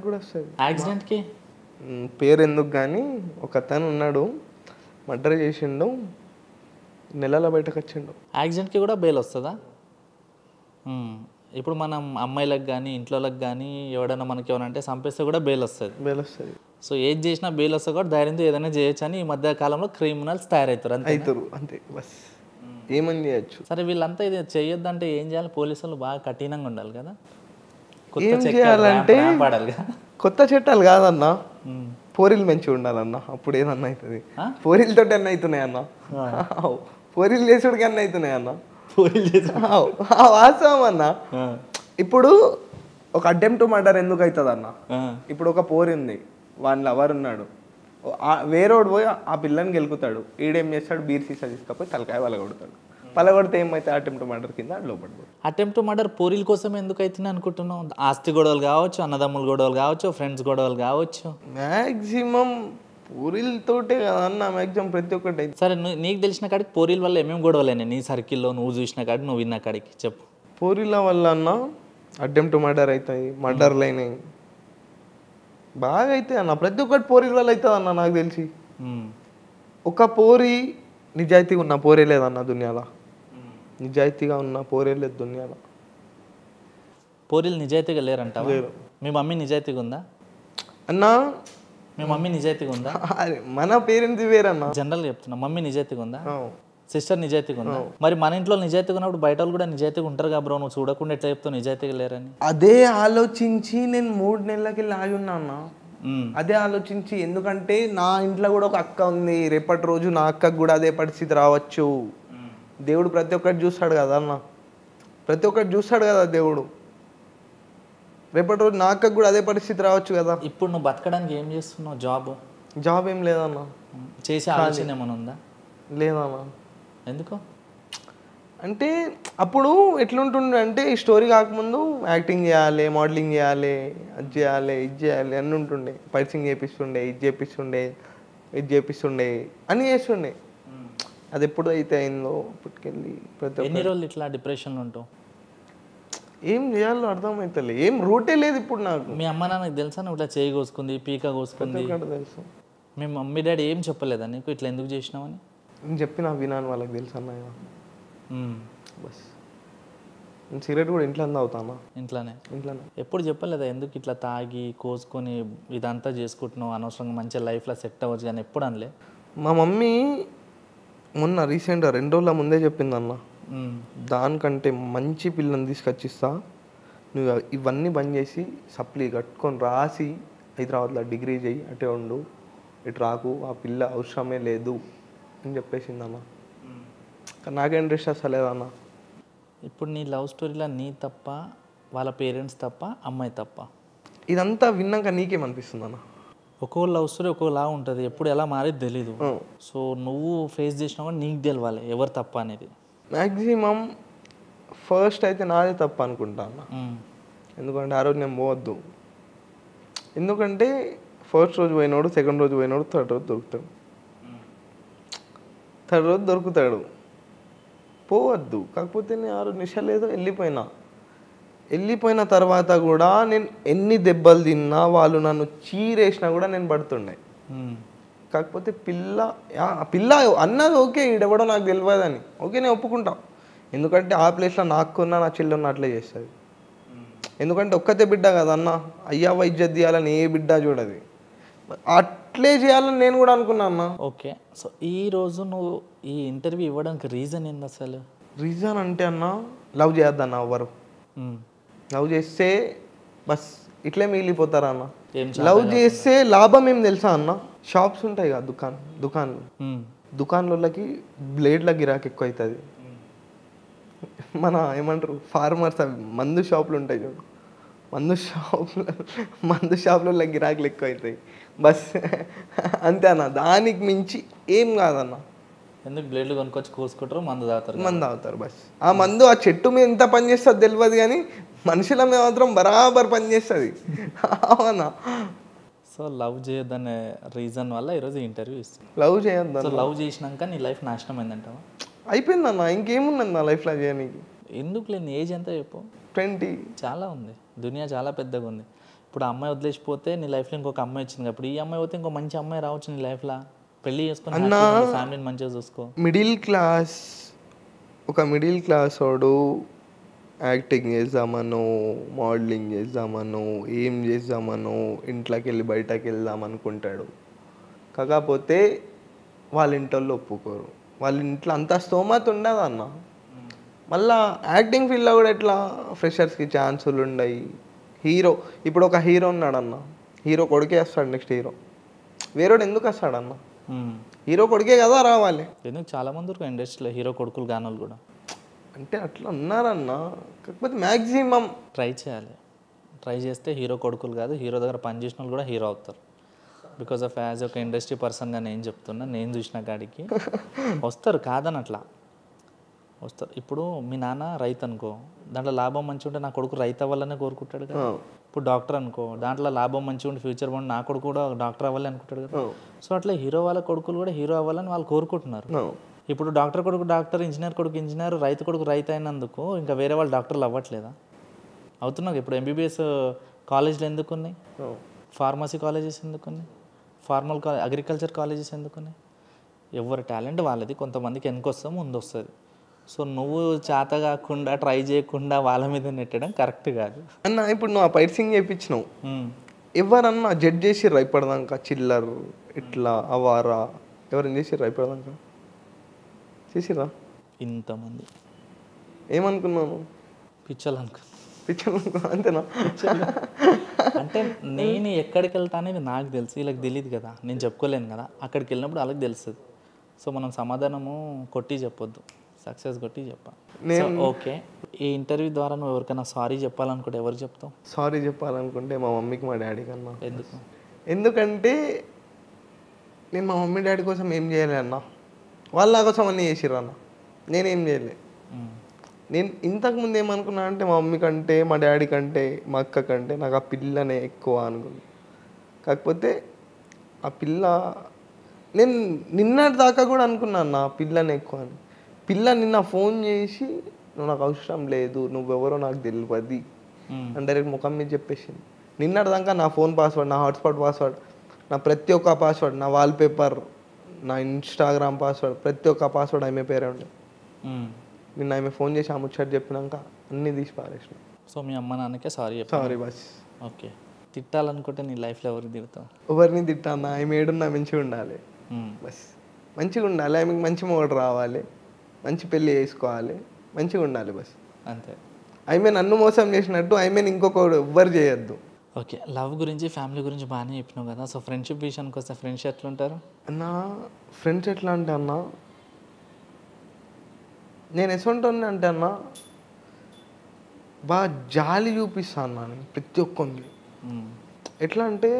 కూడా వస్తుంది. యాక్సిడెంట్కి పేరు ఎందుకు కానీ ఒక అతను ఉన్నాడు, మర్డర్ చేసిండు, నెలలో బయటకు వచ్చిండు. యాక్సిడెంట్కి కూడా బెయిల్ వస్తుందా? ఇప్పుడు మనం అమ్మాయిలకు కానీ ఇంట్లోకి కానీ ఎవడైనా మనకి ఏమనంటే చంపేస్తే కూడా బెయిల్ వస్తుంది. సో ఏది చేసినా బెయిల్ వస్తుంది కూడా ధైర్యంతో ఏదైనా చేయొచ్చు అని ఈ మధ్య కాలంలో క్రిమినల్స్ తయారవుతారు. అంతే బస్, ఏమని చేయొచ్చు. సరే వీళ్ళంతా ఇది చేయొద్దంటే ఏం చేయాలి? పోలీసులు బాగా కఠినంగా ఉండాలి కదా. ఏం చేయాలంటే కొత్త చట్టాలు కాదన్న, పోరీలు మంచిగా ఉండాలన్న, అప్పుడు ఏదన్నా అవుతుంది. పోరీలతో అన్నీ అవుతున్నాయి అన్న, పోరీలు చేసుడికి అన్నీ అవుతున్నాయి అన్న, వాస్తవం అన్న. ఇప్పుడు ఒక అటెంప్ట్ మర్డర్ ఎందుకు అవుతుంది అన్న? ఇప్పుడు ఒక పోరి ఉంది, వాళ్ళ లవర్ ఉన్నాడు, వేరేవాడు పోయి ఆ పిల్లని గెలుకుతాడు, ఈడేం చేస్తాడు, బీర్ సీసా తీసుకపోయి తలకాయ పలగొడతాడు. పలగొడితే ఏమైతే అటెంప్ట్ మర్డర్ కింద లోపడిపోతుంది. అటెంప్ట్ మర్డర్ పోరీల కోసం ఎందుకు అవుతుంది అనుకుంటున్నావు? ఆస్తి గొడవలు కావచ్చు, అన్నదమ్ముల గొడవలు కావచ్చు, ఫ్రెండ్స్ గొడవలు కావచ్చు, మ్యాక్సిమం పోరీలతోటే కదన్న మ్యాక్సిమం ప్రతి ఒక్కటి. సరే నీకు తెలిసిన కాడికి పోరీల వల్ల ఏమేమి గొడవలైనాయి నీ సర్కిల్లో, నువ్వు చూసిన కాడికి, నువ్వు విన్న కాడికి చెప్పు. పోరీల వల్ల అన్న అటెంప్ట్ మర్డర్ అవుతాయి, మర్డర్లు అయినాయి, బాగా అవుతాయి అన్న. ప్రతి ఒక్కటి పోరీల వల్ల అవుతుంది అన్న. నాకు తెలిసి ఒక పోరి నిజాయితీగా ఉన్న పోరే లేదన్న దునియాలో, నిజాయితీగా ఉన్న పోరే లేదు దునియాలో. పోరీలు నిజాయితీగా లేరంట? మీ మమ్మీ నిజాయితీగా ఉందా అన్నా? మీ మమ్మీ నిజాయితీగా ఉందా? మన పేరెంట్స్ వేరన్నా, జనరల్గా చెప్తున్నా. మమ్మీ నిజాయితీగా ఉందా? సిస్టర్ నిజాయితీగా ఉందా? మరి మన ఇంట్లో నిజాయితీగా ఉన్నప్పుడు బయట వాళ్ళు కూడా నిజాయితీగా ఉంటారు కదా బ్రో. నువ్వు చూడకుండా ఎట్లా చెప్తావు నిజాయితీగా లేరని? అదే ఆలోచించి నేను 3 నెలలకి లాగి ఉన్నా అన్న. అదే ఆలోచించి, ఎందుకంటే నా ఇంట్లో కూడా ఒక అక్క ఉంది, రేపటి రోజు నా అక్కకు కూడా అదే పరిస్థితి రావచ్చు. దేవుడు ప్రతి ఒక్కటి చూస్తాడు కదా అన్న, ప్రతి ఒక్కటి చూస్తాడు కదా దేవుడు. రేపటి రోజు నా అక్కకు కూడా అదే పరిస్థితి రావచ్చు కదా. ఇప్పుడు నువ్వు బతకడానికి ఏం చేస్తున్నావు? జాబ్ ఏం లేదన్న. చేసే ఆలోచన ఏమైనా ఉందా? లేదన్న. ఎందుకు అంటే అప్పుడు ఎట్లుంటుండే అంటే, ఈ స్టోరీ కాకముందు యాక్టింగ్ చేయాలి, మోడలింగ్ చేయాలి, అది చేయాలి, ఇది చేయాలి అన్నీ ఉంటుండే. పైసింగ్ చేపిస్తుండే, ఇది చేపిస్తుండే అన్నీ చేస్తుండే. అది ఎప్పుడు అయితే అయిందో అప్పటికెళ్ళి ప్రతి ఎన్ని రోజులు ఇట్లా డిప్రెషన్లో ఉంటావు? ఏం చేయాలో అర్థమవుతలే, ఏం రూటే లేదు ఇప్పుడు నాకు. మీ అమ్మ నాన్నకు తెలుసా నువ్వు ఇట్లా చేయి కోసుకుంది, పీక కోసుకుంది? తెలుసు. మీ మమ్మీ డాడీ ఏం చెప్పలేదా నీకు ఇట్లా ఎందుకు చేసినావని? నేను చెప్పిన వినాను, వాళ్ళకి తెలుసు అన్నయ్య. బస్ నేను సిగరెట్ కూడా ఇంట్లో తాగుతాను. ఇంట్లోనే. ఎప్పుడు చెప్పలేదా ఎందుకు ఇట్లా తాగి కోసుకొని ఇదంతా చేసుకుంటున్నావు, అనవసరంగా మంచిగా లైఫ్లో సెట్ అవ్వచ్చు కానీ ఎప్పుడు అనలే? మా మమ్మీ మొన్న రీసెంట్గా 2 రోజుల ముందే చెప్పిందన్న, దానికంటే మంచి పిల్లని తీసుకొచ్చిస్తా, నువ్వు ఇవన్నీ బంద్ చేసి సప్లీ కట్టుకొని రాసి హైదరాబాద్లో డిగ్రీ చేయి, అటే ఉండు, ఇటు రాకు, ఆ పిల్ల అవసరమే లేదు అని చెప్పేసిందన్న. నాకే ఇంట్రెస్ట్ వస్తలేదన్న. ఇప్పుడు నీ లవ్ స్టోరీలో నీ తప్ప, వాళ్ళ పేరెంట్స్ తప్ప, అమ్మాయి తప్ప? ఇదంతా విన్నాక నీకేమనిపిస్తుంది అన్న? ఒక్కో లవ్ స్టోరీ ఒక్కోలా ఉంటుంది, ఎప్పుడు ఎలా మారేది తెలీదు. సో నువ్వు ఫేస్ చేసినా కూడా నీకు తెలవాలి ఎవరు తప్ప అనేది. మ్యాక్సిమం ఫస్ట్ అయితే నాదే తప్ప అనుకుంటా అన్న. ఎందుకంటే ఆ రోజు నేను పోవద్దు. ఎందుకంటే ఫస్ట్ రోజు పోయినోడు, సెకండ్ రోజు పోయినోడు, థర్డ్ రోజు దొరుకుతాడు. థర్డ్ రోజు దొరుకుతాడు, పోవద్దు. కాకపోతే నేను ఆ రోజు నిషా లేదో వెళ్ళిపోయిన తర్వాత కూడా నేను ఎన్ని దెబ్బలు తిన్నా, వాళ్ళు నన్ను చీరేసినా కూడా నేను పడుతుండే. కాకపోతే పిల్ల అన్నది ఓకే, ఈడెవడో నాకు తెలియదని, ఓకే నేను ఒప్పుకుంటా. ఎందుకంటే ఆ ప్లేస్లో నాకున్నా నా చెల్లెన్న అట్లే చేస్తుంది. ఎందుకంటే ఒక్కతే బిడ్డ కదా అన్న, అయ్యవ్వ ఇజ్జత్ తీయాలని ఏ బిడ్డ చూడదు, అట్లే చేయాలని నేను కూడా అనుకున్నా అన్న. ఓకే, సో ఈరోజు నువ్వు ఈ ఇంటర్వ్యూ ఇవ్వడానికి రీజన్ ఏంది అసలు? రీజన్ అంటే అన్న, లవ్ చేయొద్దన్న ఎవరు. లవ్ చేస్తే బస్ ఇట్లే మిగిలిపోతారా అన్న. లవ్ చేస్తే లాభం ఏం తెలుసా అన్న, షాప్స్ ఉంటాయి కదా, దుకాణాలకి బ్లేడ్ల గిరాకీ ఎక్కువ అవుతుంది. మన ఏమంటారు ఫార్మర్స్, అవి మందు షాపులు ఉంటాయి చూడు, మందు షాపులలో గిరాకులు ఎక్కువ అవుతాయి బస్, అంతే అన్న. దానికి మించి ఏం కాదన్న. ఎందుకు బ్లేడ్లు కొనుక్కొచ్చి కోసుకుంటారు, మందు తాగుతారు బస్. ఆ మందు ఆ చెట్టు మీద ఎంత పని చేస్తుంది తెలియదు, కానీ మనుషుల మీద మాత్రం బరాబర్ పని చేస్తుంది. అవునా? సో లవ్ చేయొద్దనే రీజన్ వల్ల ఈరోజు ఇంటర్వ్యూ ఇస్తుంది. లవ్ చేయొద్దు. సో లవ్ చేసినాక నీ లైఫ్ నాశనం అయిందంటావా? అయిపోయిందన్న, ఇంకేముందన్న నా లైఫ్లో చేయడానికి. ఎందుకు లేని ఏజ్ ఎంత చెప్పు? 20. చాలా ఉంది, దునియా చాలా పెద్దగా ఉంది. ఇప్పుడు ఆ అమ్మాయి వదిలేసిపోతే నీ లైఫ్లో ఇంకొక అమ్మాయి వచ్చింది, అప్పుడు ఈ అమ్మాయి పోతే ఇంకో మంచి అమ్మాయి రావచ్చు నీ లైఫ్లో. పెళ్ళి చేసుకుని ఫ్యామిలీని మంచిగా చూసుకో. ఒక మిడిల్ క్లాస్ వాడు యాక్టింగ్ చేద్దామనో, మోడలింగ్ చేద్దామనో, ఏం చేద్దామనో, ఇంట్లోకి వెళ్ళి బయటకు వెళ్దాం అనుకుంటాడు. కాకపోతే వాళ్ళ ఇంట్లో ఒప్పుకోరు, వాళ్ళ ఇంట్లో అంత స్తోమత ఉండదు అన్న. మళ్ళా యాక్టింగ్ ఫీల్డ్లో కూడా ఎట్లా ఫ్రెషర్స్కి ఛాన్సులు ఉన్నాయి. ఇప్పుడు ఒక హీరో ఉన్నాడన్న, హీరో కొడుకే వస్తాడు నెక్స్ట్ హీరో, వేరేవాడు ఎందుకు వస్తాడన్న? హీరో కొడుకే కదా రావాలి. ఎందుకు చాలా మంది వరకు ఇండస్ట్రీలో హీరో కొడుకులు గానోళ్ళు కూడా అంటే అట్లా ఉన్నారన్న. కాకపోతే మ్యాక్సిమం ట్రై చేయాలి. ట్రై చేస్తే హీరో కొడుకులు కాదు, హీరో దగ్గర పనిచేసిన వాళ్ళు కూడా హీరో అవుతారు. బికాజ్ ఆఫ్ యాజ్ ఒక ఇండస్ట్రీ పర్సన్గా నేను చెప్తున్నా, నేను చూసిన కాడికి వస్తారు, కాదని అట్లా వస్తారు. ఇప్పుడు మీ నాన్న రైతు అనుకో, దాంట్లో లాభం మంచిగా ఉంటే నా కొడుకు రైతు అవ్వాలనే కోరుకుంటాడు కదా. ఇప్పుడు డాక్టర్ అనుకో, దాంట్లో లాభం మంచిగా ఉంటే ఫ్యూచర్ బాగుండి నా కొడుకు కూడా డాక్టర్ అవ్వాలని అనుకుంటాడు కదా. సో అట్లా హీరో వాళ్ళ కొడుకులు కూడా హీరో అవ్వాలని వాళ్ళు కోరుకుంటున్నారు. ఇప్పుడు డాక్టర్ కొడుకు డాక్టర్, ఇంజనీర్ కొడుకు ఇంజనీర్, రైతు కొడుకు రైతు అయినందుకు ఇంకా వేరే వాళ్ళు డాక్టర్లు అవ్వట్లేదా? అవుతున్నావు. ఇప్పుడు ఎంబీబీఎస్ కాలేజీలు ఎందుకు ఉన్నాయి, ఫార్మసీ కాలేజెస్ ఎందుకు ఉన్నాయి, అగ్రికల్చర్ కాలేజెస్ ఎందుకు ఉన్నాయి? ఎవరి టాలెంట్ వాళ్ళది, కొంతమందికి వెనకొస్తాం ముందు వస్తుంది. సో నువ్వు చేత కాకుండా ట్రై చేయకుండా వాళ్ళ మీద నెట్టడం కరెక్ట్ కాదు అన్న. ఇప్పుడు నువ్వు ఆ పైర్సింగ్ చేయించినావు, ఎవరన్నా జడ్జ్ చేసిర్రా ఇప్పటిదాకా? చిల్లర్ ఇట్లా అవారా ఎవరైనా చేసిర్రా ఇప్పటిదాకా? చేసిర్రా? ఇంతమంది ఏమనుకున్నాను? పిచ్చలు అనుకున్నా. అంతేనా? అంటే నేను ఎక్కడికి వెళ్తా అనేది నాకు తెలుసు, వీళ్ళకి తెలియదు కదా, నేను చెప్పుకోలేను కదా. అక్కడికి వెళ్ళినప్పుడు వాళ్ళకి తెలుస్తుంది. సో మనం సమాధానము కొట్టి చెప్పొద్దు, సక్సెస్ కొట్టి చెప్పాలి. ఓకే, ఈ ఇంటర్వ్యూ ద్వారా నువ్వు ఎవరికైనా సారీ చెప్పాలనుకుంటే ఎవరికి చెప్తావు? సారీ చెప్పాలనుకుంటే మా మమ్మీకి, మా డాడీ కన్నా. ఎందుకు? ఎందుకంటే నేను మా మమ్మీ డాడీ కోసం ఏం చేయలే అన్న, వాళ్ళ నా కోసం అన్నీ చేసిర్రు. నేనేం చేయలే. నేను ఇంతకుముందు ఏమనుకున్నా అంటే మా మమ్మీ కంటే, మా డాడీ కంటే, మా అక్క కంటే నాకు ఆ పిల్లనే ఎక్కువ అనుకున్నా. కాకపోతే ఆ పిల్ల, నేను నిన్నటి దాకా కూడా అనుకున్నా అన్న పిల్లనే ఎక్కువ అని. పిల్ల నిన్న ఫోన్ చేసి నువ్వు నాకు అవసరం లేదు, నువ్వెవరో నాకు తెలియదు అని డైరెక్ట్ ముఖం మీద చెప్పేసింది. నిన్నటి దాకా నా ఫోన్ పాస్వర్డ్, నా హాట్స్పాట్ పాస్వర్డ్, నా ప్రతి ఒక్క పాస్వర్డ్, నా వాల్పేపర్, నా ఇన్స్టాగ్రామ్ పాస్వర్డ్, ప్రతి ఒక్క పాస్వర్డ్ ఆమె పేరే ఉండే. నిన్న ఆమె ఫోన్ చేసి ఆ ముచ్చట చెప్పినాక అన్నీ తీసి పారేసిన. సో మీ అమ్మ నాన్నకే సారీ బస్. ఓకే, తిట్టాలనుకుంటే నీ లైఫ్లో ఎవరికి తిడతావు? ఎవరిని తిట్టానా? ఆమె ఏడున్నా మంచిగా ఉండాలి బస్. మంచిగా ఉండాలి, ఆమెకి మంచి మొగుడు రావాలి, మంచి పెళ్ళి చేసుకోవాలి, మంచిగా ఉండాలి బస్, అంతే. ఆమె నన్ను మోసం చేసినట్టు ఆమెను ఇంకొకడు ఎవ్వరు చేయొద్దు. ఓకే, లవ్ గురించి ఫ్యామిలీ గురించి బాగానే చెప్పినావు కదా. సో ఫ్రెండ్షిప్ విషయానికి వస్తే ఫ్రెండ్స్ ఎట్లుంటారు అన్న? ఫ్రెండ్స్ ఎట్లా అంటే అన్న, నేను ఎసొంటోని అంటే అన్న బాగా జాలి చూపిస్తాను అన్న నేను ప్రతి ఒక్కరికి. ఎట్లా అంటే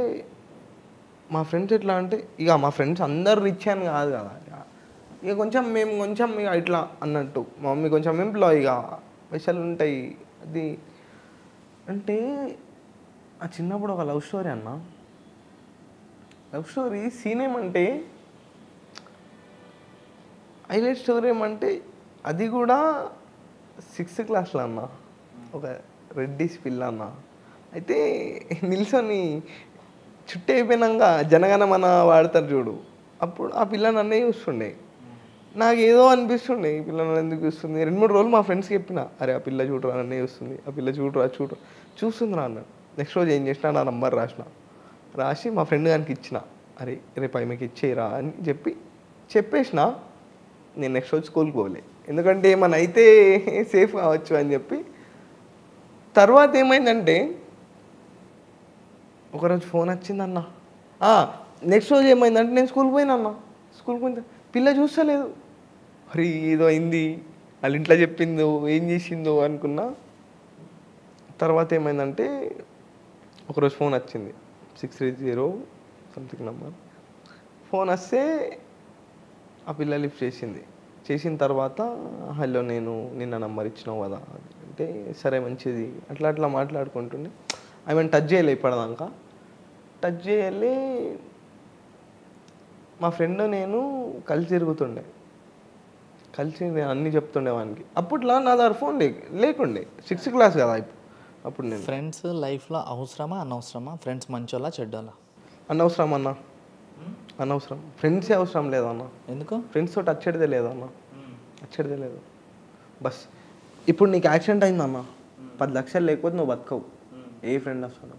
మా ఫ్రెండ్స్ ఎట్లా అంటే, ఇక మా ఫ్రెండ్స్ అందరు రిచ్ అని కాదు కదా, ఇక మేము కొంచెం ఇక ఇట్లా అన్నట్టు. మా మమ్మీ కొంచెం ఎంప్లాయ్, ఇక పైసలు ఉంటాయి, అది అంటే ఆ చిన్నప్పుడు ఒక లవ్ స్టోరీ అన్న. లవ్ స్టోరీ సీన్ ఏమంటే, హైలైట్ స్టోరీ ఏమంటే అది కూడా 6th క్లాస్లో అన్న. ఒక రెడ్డిస్ పిల్ల అన్న. అయితే నిల్సొని చుట్టూ అయిపోయినాక జనగణమన వాడతారు చూడు, అప్పుడు ఆ పిల్ల నన్నే చూస్తుండే. నాకు ఏదో అనిపిస్తుండే, ఈ పిల్ల నన్ను ఎందుకు చూస్తుంది. 2-3 రోజులు మా ఫ్రెండ్స్కి చెప్పిన, అరే ఆ పిల్ల చూడరా నన్నే చూస్తుంది, ఆ పిల్ల చూస్తుందిరా అన్నాడు. నెక్స్ట్ రోజు ఏం చేసిన, నా నంబర్ రాసి మా ఫ్రెండ్ గారికి ఇచ్చిన. అరే రేపు ఆమెకి ఇచ్చేయరా అని చెప్పేసిన. నేను నెక్స్ట్ రోజు స్కూల్కి పోలే, ఎందుకంటే ఏమన్నా అయితే సేఫ్ కావచ్చు అని చెప్పి. తర్వాత ఏమైందంటే ఒకరోజు ఫోన్ వచ్చిందన్న. నెక్స్ట్ రోజు ఏమైందంటే నేను స్కూల్కి పోయినా. స్కూల్కి పోయిన పిల్ల చూస్తలేదు. మరి ఏదో అయింది, వాళ్ళ ఇంట్లో చెప్పిందో ఏం చేసిందో అనుకున్నా. తర్వాత ఏమైందంటే ఒకరోజు ఫోన్ వచ్చింది, 630 సంథింగ్ నెంబర్. ఫోన్ వస్తే ఆ పిల్ల లిఫ్ట్ చేసిన తర్వాత, హలో నేను నిన్న నంబర్ ఇచ్చినావు కదా అంటే, సరే మంచిది అట్లా మాట్లాడుకుంటుండే. ఆమెను టచ్ చేయలే ఇప్పటిదాకా. టచ్ చేయలే. మా ఫ్రెండ్ నేను కలిసి తిరుగుతుండే, నేను అన్నీ చెప్తుండే వానికి. అప్పట్లో నా దగ్గర ఫోన్ లేకుండే, 6th క్లాస్ కదా అప్పుడు నేను. ఫ్రెండ్స్ లైఫ్లో అవసరమా అనవసరమా? ఫ్రెండ్స్ మంచోళ్ళా చెడ్డోళ్ళా? అనవసరం అన్న, అనవసరం. ఫ్రెండ్సే అవసరం లేదన్న. ఎందుకు? ఫ్రెండ్స్ తోటి వచ్చేదే లేదన్న, వచ్చేదే లేదు. బస్ ఇప్పుడు నీకు యాక్సిడెంట్ అయిందన్న, 10 లక్షలు లేకపోతే నువ్వు బతకవు. ఏ ఫ్రెండ్ వస్తాడు,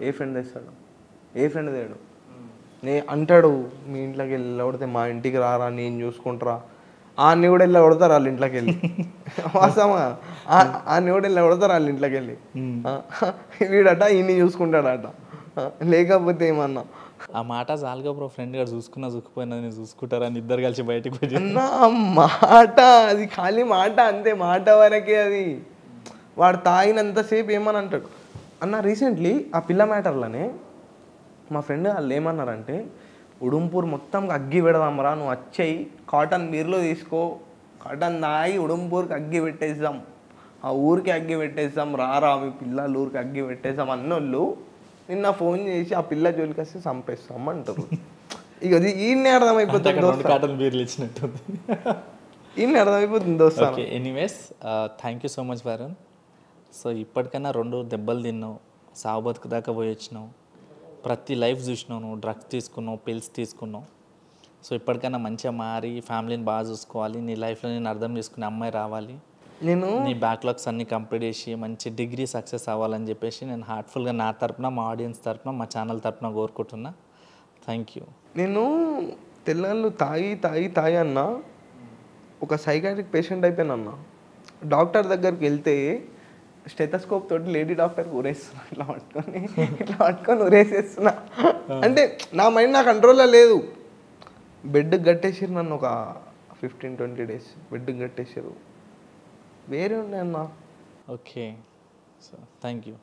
ఏ ఫ్రెండ్ తెస్తాడు, ఏ ఫ్రెండ్ తేడు. అంటాడు మీ ఇంట్లోకి వెళ్ళి కొడితే, మా ఇంటికి రారా నేను చూసుకుంటారా. ఆన్ని కూడా వెళ్ళి కొడతారు వాళ్ళ ఇంట్లోకి వెళ్ళి. వాస్తవా? ఆన్ని కూడా వెళ్ళి కొడతారు వాళ్ళ ఇంట్లోకి వెళ్ళి. వీడట ఈయన్ని చూసుకుంటాడట, లేకపోతే ఏమన్నా. ఆ మాట చాలుగా బ్రో, ఫ్రెండ్ గారు చూసుకుపోయినా నేను చూసుకుంటారని ఇద్దరు కలిసి బయటకు పోయి. అన్న మాట అది ఖాళీ మాట, అంతే, మాట వరకే అది. వాడు తాగినంతసేపు ఏమని అంటాడు అన్న. రీసెంట్లీ ఆ పిల్ల మ్యాటర్లోనే మా ఫ్రెండ్ వాళ్ళు ఏమన్నారంటే, ఉడుంపూర్ మొత్తం అగ్గి పెడదాంరా, నువ్వు వచ్చేయి, కాటన్ బీర్లో తీసుకో, కాటన్ తాగి ఉడుంపూర్కి అగ్గి పెట్టేద్దాం, ఆ ఊరికి అగ్గి పెట్టేద్దాం, రారా మీ పిల్లలు ఊరికి అగ్గి పెట్టేద్దాం అన్నోళ్ళు నిన్న ఫోన్ చేసి ఆ పిల్ల జోలికి వస్తే చంపేస్తాం అంటారు. ఇక అది ఈయన్నే అర్థమైపోతుంది, కాటన్ బీర్లు ఇచ్చినట్టుంది. ఈయన్నే అర్థమైపోతుంది దోస్త. Okay, anyways thank you so much Varun. So ఇప్పటికైనా 2 దెబ్బలు తిన్నావు, సావు బతుకు దాకా పోయి వచ్చినావు, ప్రతి లైఫ్ చూసినావు, నువ్వు డ్రగ్స్ తీసుకున్నావు, పిల్స్ తీసుకున్నావు. సో ఇప్పటికైనా మంచిగా మారి ఫ్యామిలీని బాగా చూసుకోవాలి, నీ లైఫ్లో నేను అర్థం చేసుకునే అమ్మాయి రావాలి, నేను నీ బ్యాక్లాగ్స్ అన్ని కంప్లీట్ చేసి మంచి డిగ్రీ సక్సెస్ అవ్వాలని చెప్పేసి నేను హార్ట్ఫుల్గా నా తరపున, మా ఆడియన్స్ తరపున, మా ఛానల్ తరపున కోరుకుంటున్నా. Thank you. నేను తెల్లళ్ళు తాగి అన్న ఒక సైకాట్రిక్ పేషెంట్ అయిపోయాను అన్న. డాక్టర్ దగ్గరికి వెళ్తే స్టెథోస్కోప్ తోటి లేడీ డాక్టర్కి ఊరేస్తున్నా, ఇట్లా పట్టుకొని ఊరేసేస్తున్నా. అంటే నా మైండ్ నా కంట్రోల్లో లేదు. బెడ్కి కట్టేసారు నన్ను, ఒక 15-20 days బెడ్కి కట్టేసారు. వేరే ఉండే అన్న. Okay, so thank you.